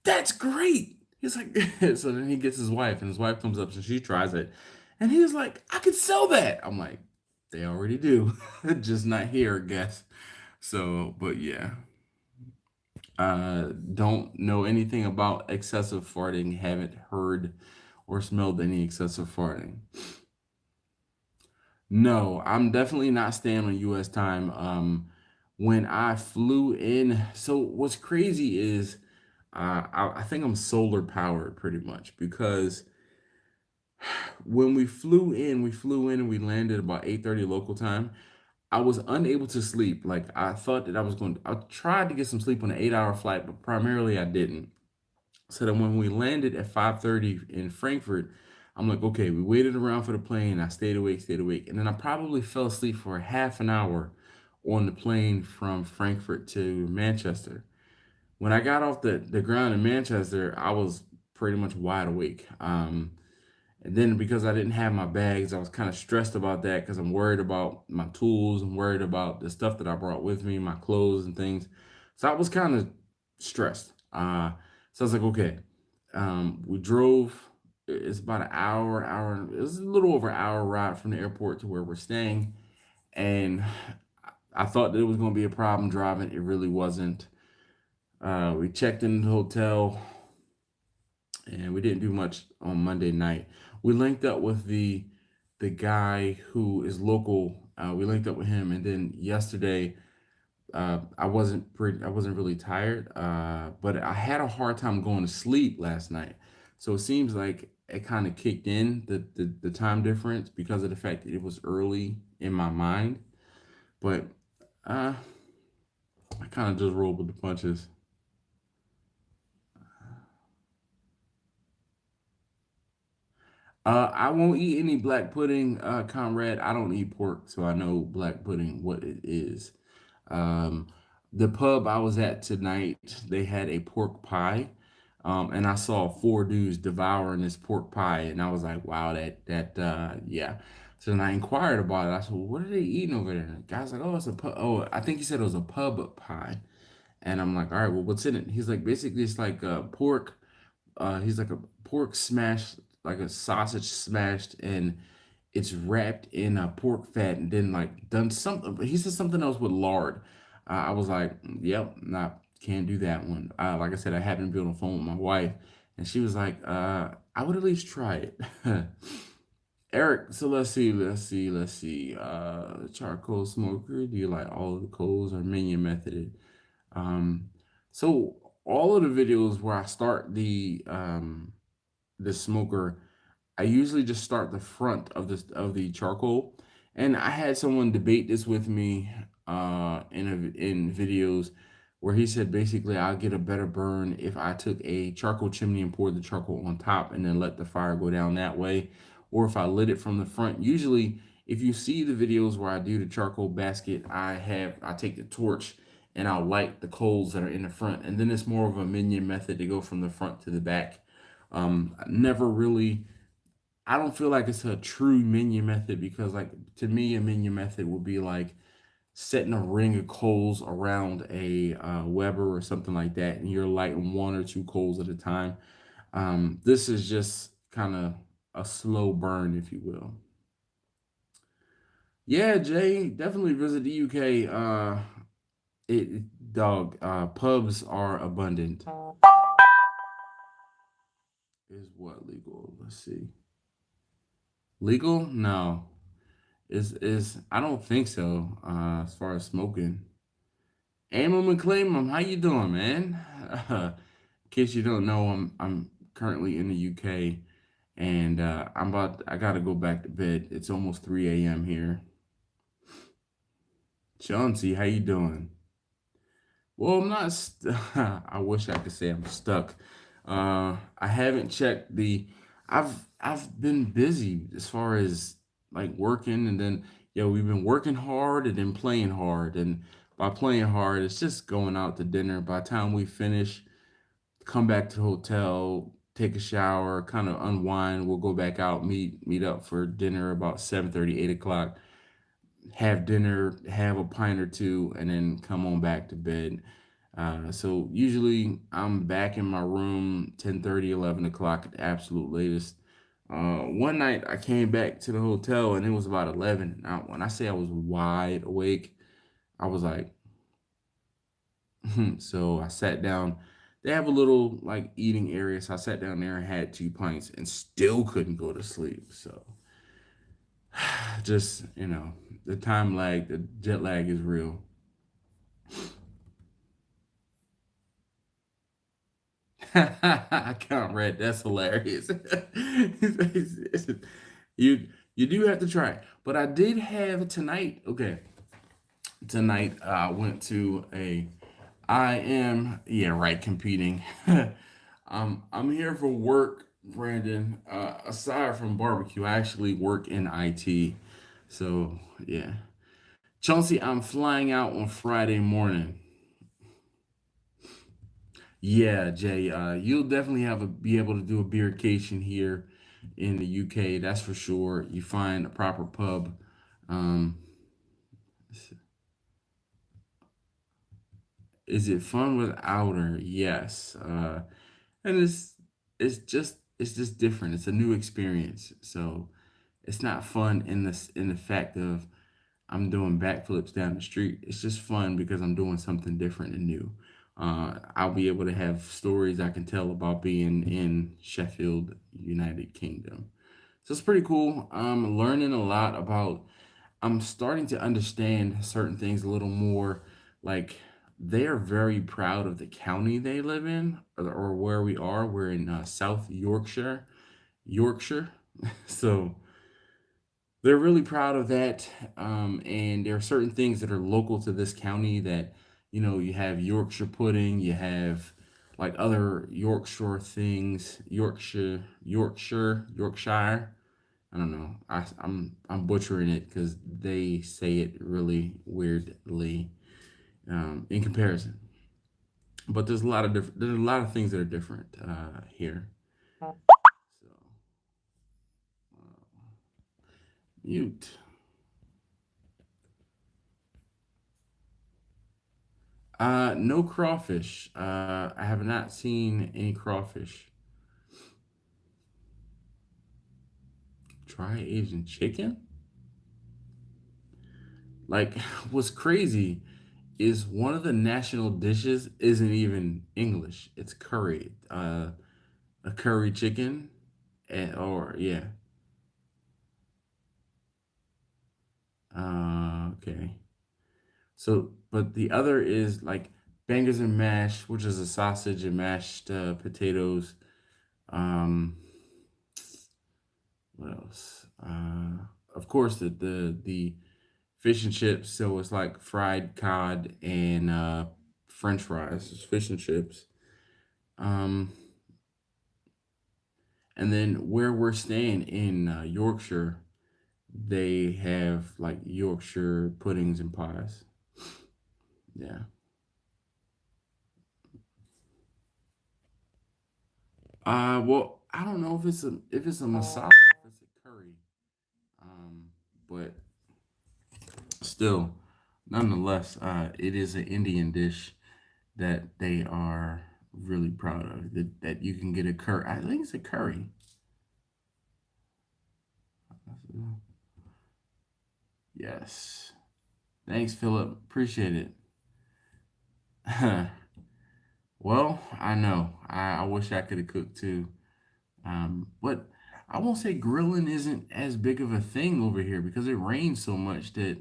that's great. He's like, so then he gets his wife, and his wife comes up and she tries it. And he's like, I could sell that. I'm like, they already do, just not here, I guess. So, but yeah. Don't know anything about excessive farting. Haven't heard or smelled any excessive farting. No, I'm definitely not staying on U.S. time. When I flew in, so what's crazy is, I think I'm solar powered pretty much because when we flew in and we landed about 8:30 local time. I was unable to sleep. Like I thought that I tried to get some sleep on an 8-hour flight, but primarily I didn't. So then when we landed at 5:30 in Frankfurt, I'm like, okay, we waited around for the plane. I stayed awake. And then I probably fell asleep for half an hour on the plane from Frankfurt to Manchester. When I got off the ground in Manchester, I was pretty much wide awake. And then because I didn't have my bags, I was kind of stressed about that because I'm worried about my tools. I'm worried about the stuff that I brought with me, my clothes and things. So I was kind of stressed. So I was like, okay. We drove. It's about an hour. It was a little over an hour ride from the airport to where we're staying. And I thought that it was going to be a problem driving. It really wasn't. We checked in the hotel and we didn't do much on Monday night. We linked up with the guy who is local. We linked up with him, and then yesterday I wasn't really tired, but I had a hard time going to sleep last night. So it seems like it kind of kicked in the time difference because of the fact that it was early in my mind. But uh, I kind of just rolled with the punches. I won't eat any black pudding, comrade. I don't eat pork, so I know black pudding what it is. Um, the pub I was at tonight, they had a pork pie, and I saw four dudes devouring this pork pie, and I was like, "Wow, yeah." So then I inquired about it. I said, well, "What are they eating over there?" And the guy's like, "Oh, it's a pub. Oh, I think he said it was a pub pie." And I'm like, "All right, well, what's in it?" He's like, "Basically, it's like pork. He's like a pork smash, like a sausage smashed, and it's wrapped in a pork fat and then like done something. But he said something else with lard. I was like, "Yep, not can't do that one." Like I said, I happened to be on the phone with my wife, and she was like, "I would at least try it." Eric, so let's see. Charcoal smoker. Do you like all of the coals or minion method? Um, so all of the videos where I start the smoker, I usually just start the front of the charcoal. And I had someone debate this with me in videos where he said basically I'll get a better burn if I took a charcoal chimney and poured the charcoal on top and then let the fire go down that way, or if I lit it from the front. Usually, if you see the videos where I do the charcoal basket, I take the torch and I'll light the coals that are in the front, and then it's more of a minion method to go from the front to the back. Never really, I don't feel like it's a true menu method because, like, to me, a menu method would be like setting a ring of coals around a Weber or something like that, and you're lighting one or two coals at a time. This is just kind of a slow burn, if you will. Yeah, Jay, definitely visit the UK. Pubs are abundant. Is what legal? Let's see. Legal? No. Is I don't think so. As far as smoking. Amon and Claymon, how you doing, man? In case you don't know, I'm currently in the UK, and I gotta go back to bed. It's almost 3 a.m. here. Chauncey, how you doing? Well, I'm not. I wish I could say I'm stuck. I haven't checked the. I've been busy as far as like working, and then we've been working hard and then playing hard, and by playing hard, it's just going out to dinner. By the time we finish, come back to the hotel, take a shower, kind of unwind. We'll go back out, meet up for dinner about 7:30, 8 o'clock. Have dinner, have a pint or two, and then come on back to bed. So usually I'm back in my room 10:30, 11 o'clock at the absolute latest. One night I came back to the hotel and it was about 11. Now, when I say I was wide awake, I was like, so I sat down. They have a little like eating area, so I sat down there and had 2 pints and still couldn't go to sleep. So just, the time lag, the jet lag is real. I can't read. That's hilarious. you you do have to try it. But I did have tonight. Okay, tonight I went to a. I am competing. I'm here for work, Brandon. Aside from barbecue, I actually work in IT. So yeah, Chauncey, I'm flying out on Friday morning. Yeah, Jay, you'll definitely be able to do a beercation here in the UK. That's for sure. You find a proper pub. Um, is it fun without her? Yes. And it's just different. It's a new experience. So it's not fun in the fact of I'm doing backflips down the street. It's just fun because I'm doing something different and new. I'll be able to have stories I can tell about being in Sheffield, United Kingdom. So it's pretty cool. I'm learning a lot about, I'm starting to understand certain things a little more. Like, they are very proud of the county they live in, or where we are. We're in South Yorkshire, Yorkshire. So they're really proud of that. And there are certain things that are local to this county that, you have Yorkshire pudding, you have like other Yorkshire things, Yorkshire. I don't know. I'm butchering it because they say it really weirdly in comparison. But there's a lot of things that are different here. So mute. No crawfish. I have not seen any crawfish. Try Asian chicken? Like, what's crazy is one of the national dishes isn't even English. It's curry. A curry chicken, or yeah. Okay. So, but the other is like bangers and mash, which is a sausage and mashed potatoes. Um, what else? Of course, the fish and chips. So it's like fried cod and French fries, it's fish and chips. Um, and then where we're staying in Yorkshire, they have like Yorkshire puddings and pies. Yeah. Well, I don't know if it's a masala or if it's a curry. Um, but still, nonetheless, it is an Indian dish that they are really proud of. That you can get a curry. I think it's a curry. Yes. Thanks, Philip. Appreciate it. Well, I know. I wish I could have cooked too. But I won't say grilling isn't as big of a thing over here because it rains so much that,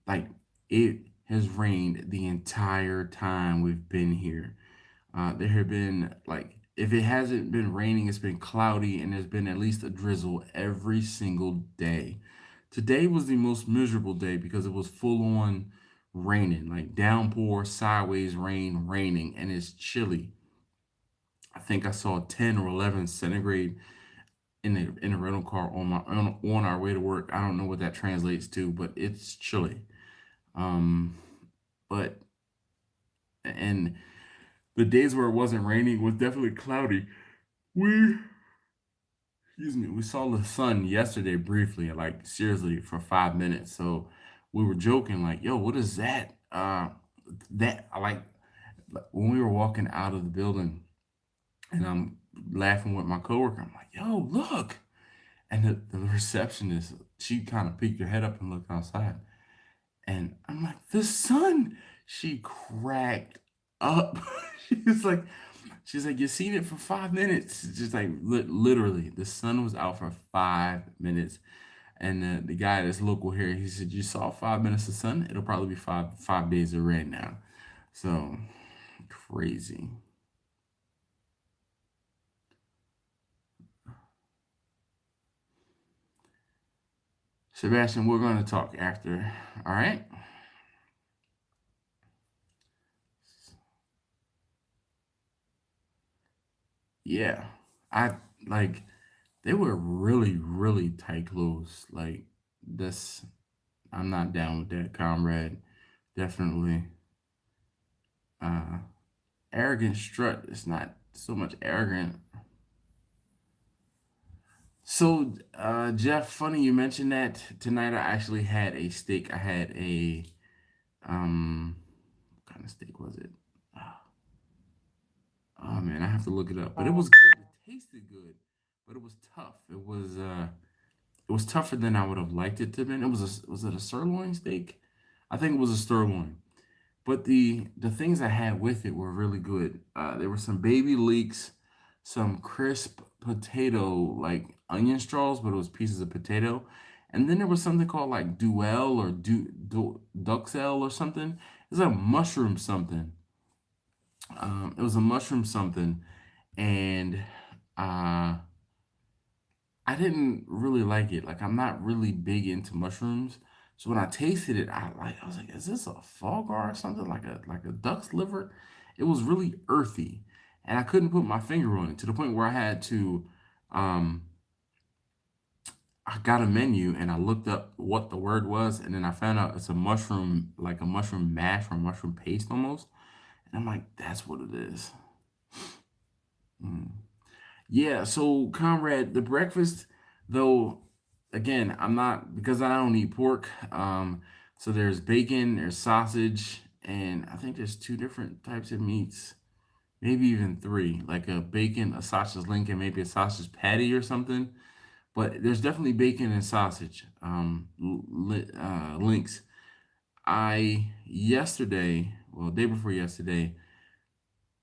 like, it has rained the entire time we've been here. There have been, like, if it hasn't been raining, it's been cloudy, and there's been at least a drizzle every single day. Today was the most miserable day because it was full on raining, like downpour, sideways rain, raining, and it's chilly. I think I saw 10 or 11 centigrade in a rental car on our way to work. I don't know what that translates to, but it's chilly. Um, but and the days where it wasn't raining was definitely cloudy. We excuse me, we saw the sun yesterday briefly, like seriously for 5 minutes. So we were joking, like, yo, what is that? That I like when we were walking out of the building and I'm laughing with my coworker, I'm like, yo, look. And the receptionist, she kind of peeked her head up and looked outside. And I'm like, the sun. She cracked up. she's like, she's like, you seen it for 5 minutes. Just like literally, the sun was out for 5 minutes. And the guy that's local here, he said, you saw 5 minutes of sun. It'll probably be five days of rain now. So crazy. Sebastian, we're going to talk after. All right. Yeah. I like they were really, really tight clothes. Like this, I'm not down with that, comrade. Definitely. Uh, Arrogant strut. It's not so much arrogant. So, Jeff, funny you mentioned that. Tonight I actually had a steak. I had a what kind of steak was it? Oh man, I have to look it up. But it was good. It tasted good, but it was tough. it was tougher than I would have liked it to have been. Was it a sirloin steak? I think it was a sirloin. But the things I had with it were really good. There were some baby leeks, some crisp potato like onion straws, but it was pieces of potato. And then there was something called like duel or duxelle or something. It's a mushroom something. It was a mushroom something, and uh, I didn't really like it. Like I'm not really big into mushrooms. So when I tasted it, I was like, is this a foie gras or something? Like a duck's liver? It was really earthy. And I couldn't put my finger on it to the point where I had to um I got a menu and I looked up what the word was, and then I found out it's a mushroom, like a mushroom mash or mushroom paste almost. And I'm like, that's what it is. Mm. Yeah, so comrade, the breakfast, though, again, I'm not because I don't eat pork. So there's bacon, there's sausage, and I think there's two different types of meats, maybe even three, like a bacon, a sausage link, and maybe a sausage patty or something. But there's definitely bacon and sausage links. I yesterday, well, day before yesterday,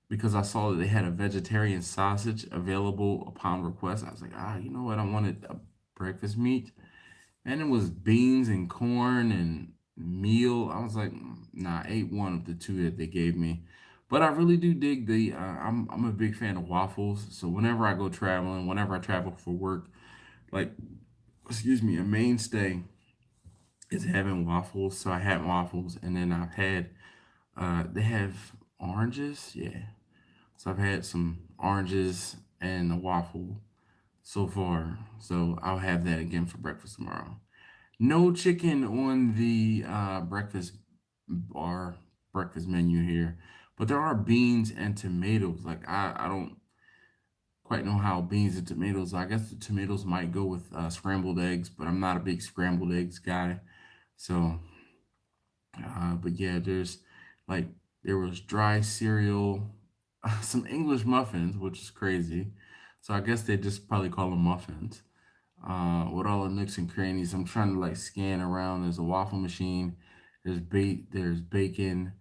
because I saw that they had a vegetarian sausage available upon request. I was like, you know what? I wanted a breakfast meat. And it was beans and corn and meal. I was like, nah, I ate one of the two that they gave me. But I really do dig I'm a big fan of waffles. So whenever I go traveling, whenever I travel for work, like, excuse me, a mainstay is having waffles. So I had waffles, and then I've had, they have oranges. Yeah. So I've had some oranges and a waffle so far. So I'll have that again for breakfast tomorrow. No chicken on the breakfast menu here, but there are beans and tomatoes. Like I don't quite know how beans and tomatoes. I guess the tomatoes might go with scrambled eggs, but I'm not a big scrambled eggs guy. So, but yeah, there's like there was dry cereal, some English muffins, which is crazy. So I guess they just probably call them muffins. With all the nooks and crannies, I'm trying to like scan around. There's a waffle machine. There's bacon,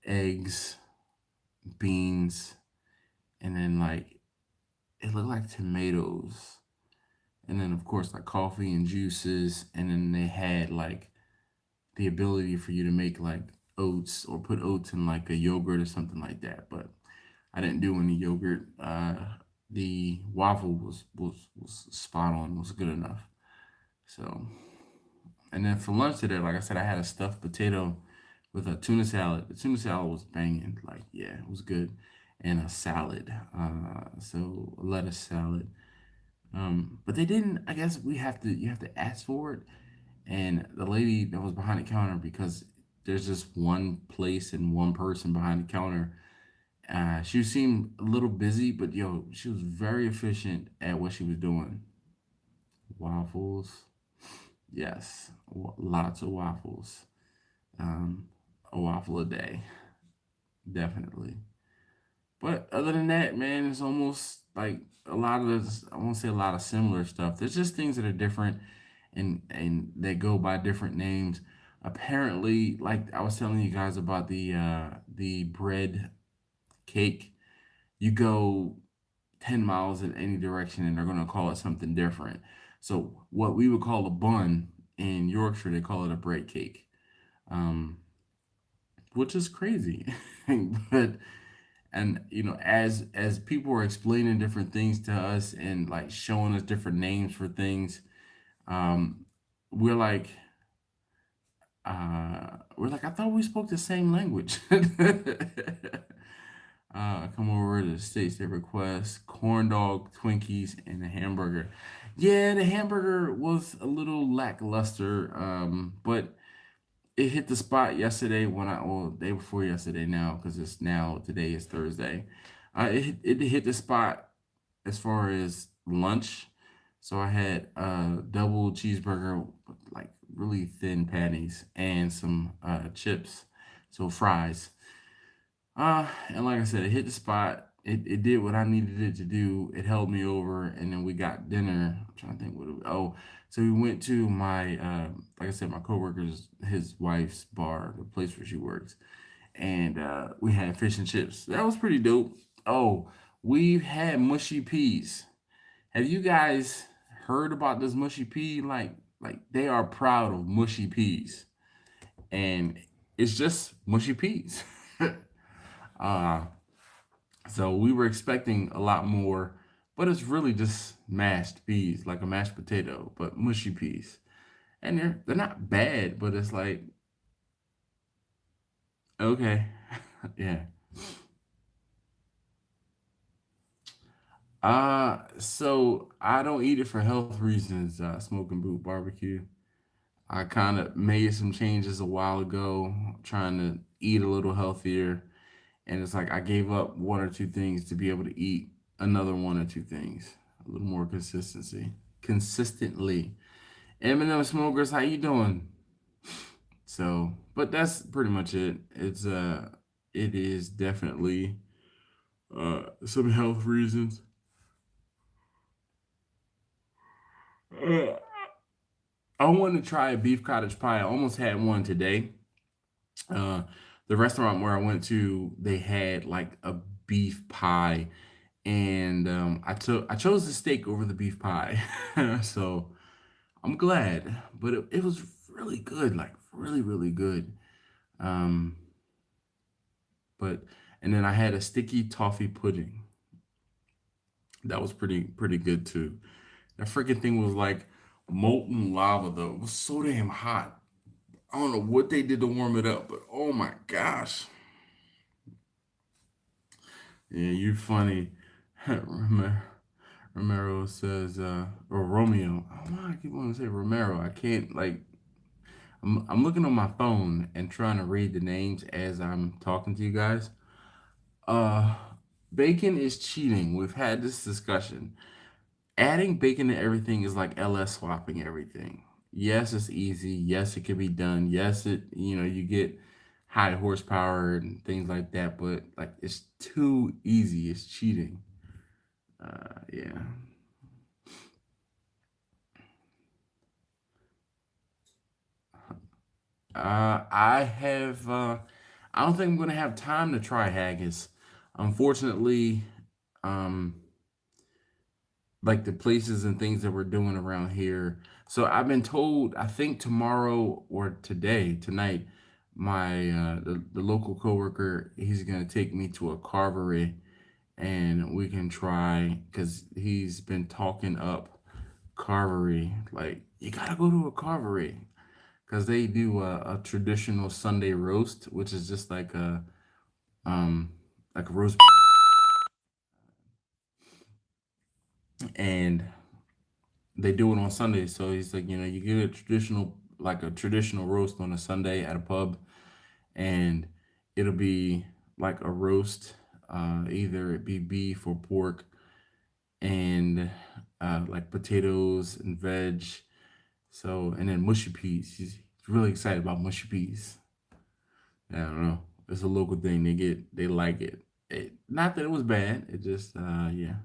eggs, beans, and then like it looked like tomatoes. And then of course like coffee and juices. And then they had like the ability for you to make like oats or put oats in like a yogurt or something like that. But I didn't do any yogurt. The waffle was spot on, was good enough. So, and then for lunch today, like I said, I had a stuffed potato with a tuna salad. The tuna salad was banging, like yeah, it was good, and a salad. So a lettuce salad. But they didn't. I guess you have to ask for it. And the lady that was behind the counter, because there's just one place and one person behind the counter. She seemed a little busy, but yo, she was very efficient at what she was doing. Waffles, yes, lots of waffles. Um, a waffle a day, definitely. But other than that, man, it's almost like a lot of this. I won't say a lot of similar stuff. There's just things that are different, and they go by different names. Apparently, like I was telling you guys about the bread cake, you go 10 miles in any direction and they're going to call it something different. So what we would call a bun in Yorkshire, they call it a bread cake, um, which is crazy. But and as people are explaining different things to us and like showing us different names for things, um, we're like I thought we spoke the same language. Come over to the States. They request corn dog, Twinkies, and a hamburger. Yeah, the hamburger was a little lackluster, but it hit the spot yesterday well, day before yesterday now, because today is Thursday. It hit the spot as far as lunch. So I had a double cheeseburger with like really thin patties and some chips, so fries. And like I said, it hit the spot. it did what I needed it to do. It held me over, and then we got dinner. I'm trying to think so we went to my like I said, my coworker's his wife's bar, the place where she works, and we had fish and chips. That was pretty dope. Oh, we've had mushy peas. Have you guys heard about this mushy pea? Like they are proud of mushy peas, and it's just mushy peas. uh, so we were expecting a lot more, but it's really just mashed peas, like a mashed potato, but mushy peas. And they're not bad, but it's like okay, yeah. So I don't eat it for health reasons. Smoking boot barbecue. I kind of made some changes a while ago, trying to eat a little healthier, and it's like I gave up one or two things to be able to eat another one or two things. A little more consistently. Eminem Smokers, how you doing? So, but that's pretty much it. It is definitely some health reasons. Uh, I want to try a beef cottage pie. I almost had one today. Uh, the restaurant where I went to, they had like a beef pie, and I chose the steak over the beef pie. So I'm glad, but it was really good, like really good. Um, but and then I had a sticky toffee pudding. That was pretty good too. That freaking thing was like molten lava though. It was so damn hot. I don't know what they did to warm it up, but oh my gosh. Yeah, you funny. Romero says, or Romeo. Oh my, I keep wanting to say Romero. I can't like. I'm looking on my phone and trying to read the names as I'm talking to you guys. Uh, Bacon is cheating. We've had this discussion. Adding bacon to everything is like LS swapping everything. Yes, it's easy. Yes, it can be done. Yes, you get high horsepower and things like that, but like it's too easy. It's cheating. Yeah. I have. I don't think I'm gonna have time to try haggis. Unfortunately, um, like the places and things that we're doing around here. So I've been told. I think tomorrow or tonight, my the local coworker, he's gonna take me to a carvery, and we can try because he's been talking up carvery. Like you gotta go to a carvery because they do a traditional Sunday roast, which is just um like a roast, and they do it on Sundays. So he's like, you get a traditional roast on a Sunday at a pub, and it'll be like a roast, either it be beef or pork, and like potatoes and veg. So and then mushy peas. He's really excited about mushy peas. I don't know. It's a local thing. They like it. Not that it was bad. It just yeah.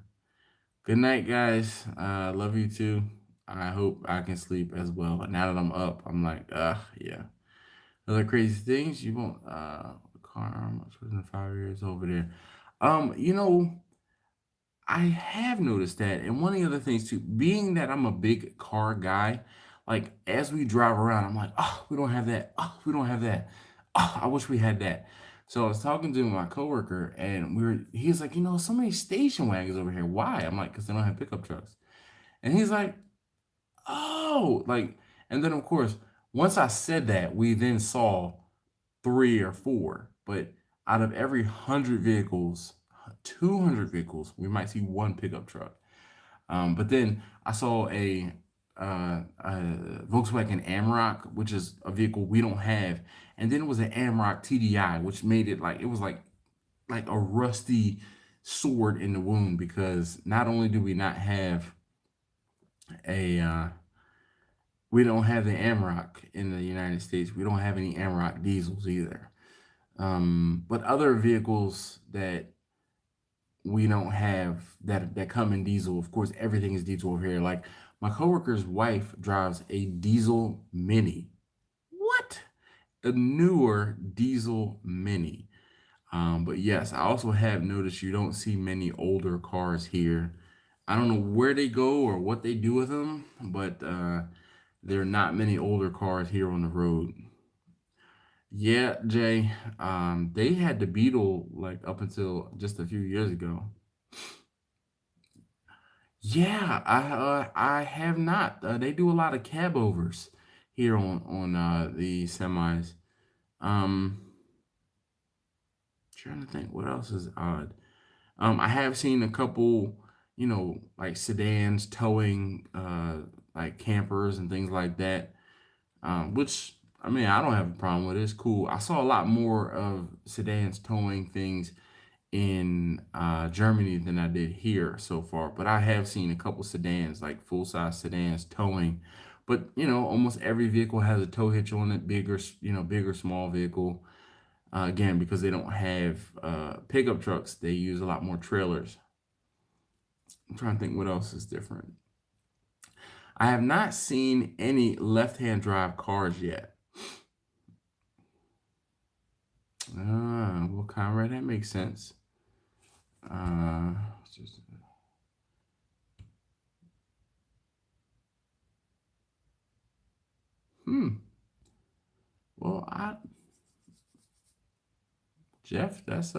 Good night, guys. Love you too. I hope I can sleep as well. Now that I'm up, I'm like, yeah. Other crazy things you won't car much within 5 years over there. You know, I have noticed that, and one of the other things too, being that I'm a big car guy, like as we drive around, I'm like, oh, we don't have that. Oh, we don't have that. Oh, I wish we had that. So I was talking to my coworker, and he's like, so many station wagons over here. Why? I'm like, because they don't have pickup trucks. And he's like, oh, like, and then of course, once I said that, we then saw three or four, but out of every 100 vehicles, 200 vehicles, we might see one pickup truck. But then I saw a Volkswagen Amarok, which is a vehicle we don't have, and then it was an Amarok TDI, which made it like it was like a rusty sword in the wound because not only do we not have a we don't have the Amarok in the United States, we don't have any Amarok diesels either. But other vehicles that we don't have that come in diesel. Of course, everything is diesel over here. Like my coworker's wife drives a diesel Mini. What? A newer diesel Mini. But yes, I also have noticed you don't see many older cars here. I don't know where they go or what they do with them, but there are not many older cars here on the road. Yeah, Jay. They had the Beetle like up until just a few years ago. Yeah, I have not. They do a lot of cab overs here on the semis. Um, Trying to think what else is odd. I have seen a couple, like sedans towing like campers and things like that. Which I mean, I don't have a problem with it. It's cool. I saw a lot more of sedans towing things in Germany than I did here so far. But I have seen a couple sedans, like full size sedans towing. But almost every vehicle has a tow hitch on it, bigger, small vehicle. Again, because they don't have pickup trucks, they use a lot more trailers. I'm trying to think what else is different. I have not seen any left-hand drive cars yet. Well, Conrad, that makes sense. Uh, just, hmm. Well, Jeff, that's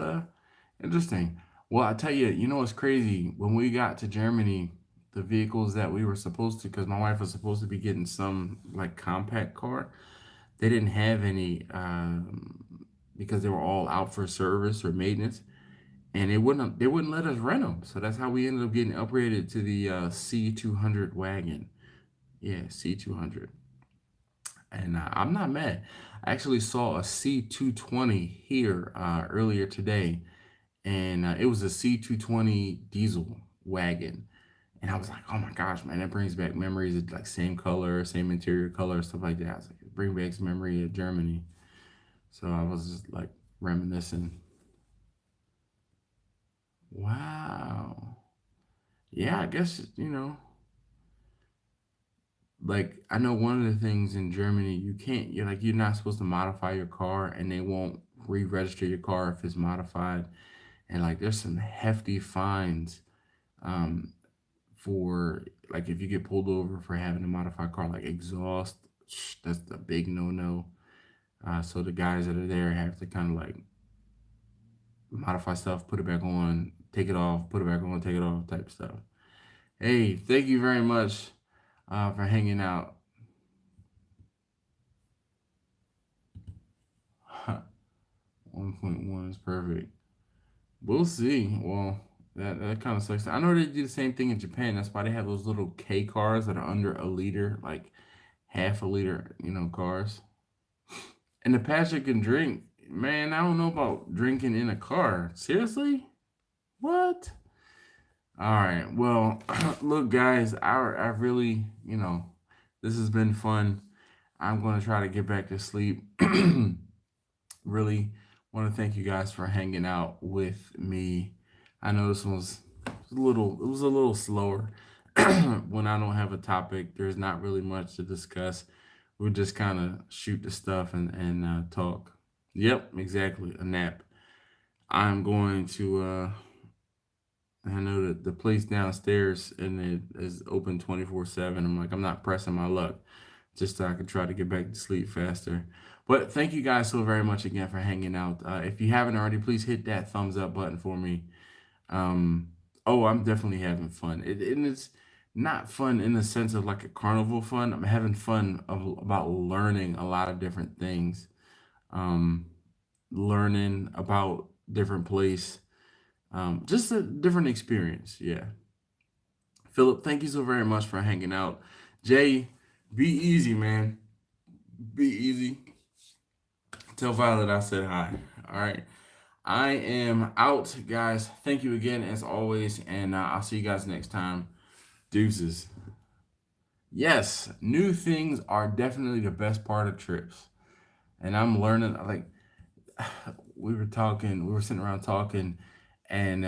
interesting. Well, I tell you, what's crazy? When we got to Germany, the vehicles that we were supposed to, because my wife was supposed to be getting some like compact car, they didn't have any because they were all out for service or maintenance, and they wouldn't let us rent them. So that's how we ended up getting upgraded to the C200 wagon. Yeah, C200. And I'm not mad. I actually saw a C220 here earlier today, and it was a C220 diesel wagon. And I was like, oh my gosh, man, that brings back memories of like same color, same interior color, stuff like that. I was like, it bring back memory of Germany. So I was just like reminiscing. Wow. Yeah, I guess, like I know one of the things in Germany, you're not supposed to modify your car and they won't re-register your car if it's modified. And like there's some hefty fines um for like if you get pulled over for having a modified car like exhaust, that's a big no-no. So the guys that are there have to kind of like modify stuff, put it back on, take it off, put it back on, take it off, type stuff. Hey, thank you very much for hanging out. 1.1 is perfect. We'll see. Well, that kind of sucks. I know they do the same thing in Japan. That's why they have those little K cars that are under a liter, like half a liter, cars. And the passenger can drink. Man, I don't know about drinking in a car. Seriously? What? All right. Well, look, guys, I really, this has been fun. I'm going to try to get back to sleep. Really want to thank you guys for hanging out with me. I know this was a little slower when I don't have a topic. There's not really much to discuss. We'll just kind of shoot the stuff and talk. Yep, exactly. A nap. I'm going to I know that the place downstairs and it is open 24/7. I'm like, I'm not pressing my luck just so I can try to get back to sleep faster. But thank you guys so very much again for hanging out. If you haven't already, please hit that thumbs up button for me. Um, oh, I'm definitely having fun. And it's not fun in the sense of like a carnival fun. I'm having fun about learning a lot of different things. Um, Learning about different place. Just a different experience. Yeah. Philip, thank you so very much for hanging out. Jay, be easy, man. Be easy. Tell Violet I said hi. All right. I am out, guys. Thank you again, as always. And I'll see you guys next time. Deuces. Yes, new things are definitely the best part of trips. And I'm learning, like, we were sitting around talking, and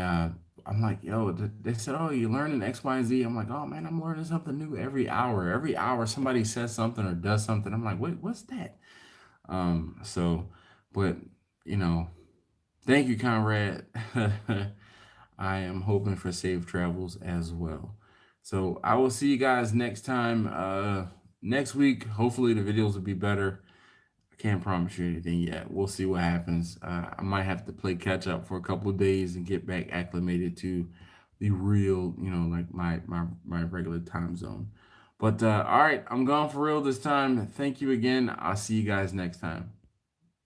I'm like, yo, they said, oh, you're learning X, Y, Z. I'm like, oh man, I'm learning something new every hour. Every hour somebody says something or does something. I'm like, wait, what's that? So, but you know, thank you, Conrad. I am hoping for safe travels as well. So I will see you guys next time. Next week, hopefully the videos will be better. I can't promise you anything yet. We'll see what happens. I might have to play catch up for a couple of days and get back acclimated to the real, like my regular time zone. But all right, I'm gone for real this time. Thank you again. I'll see you guys next time.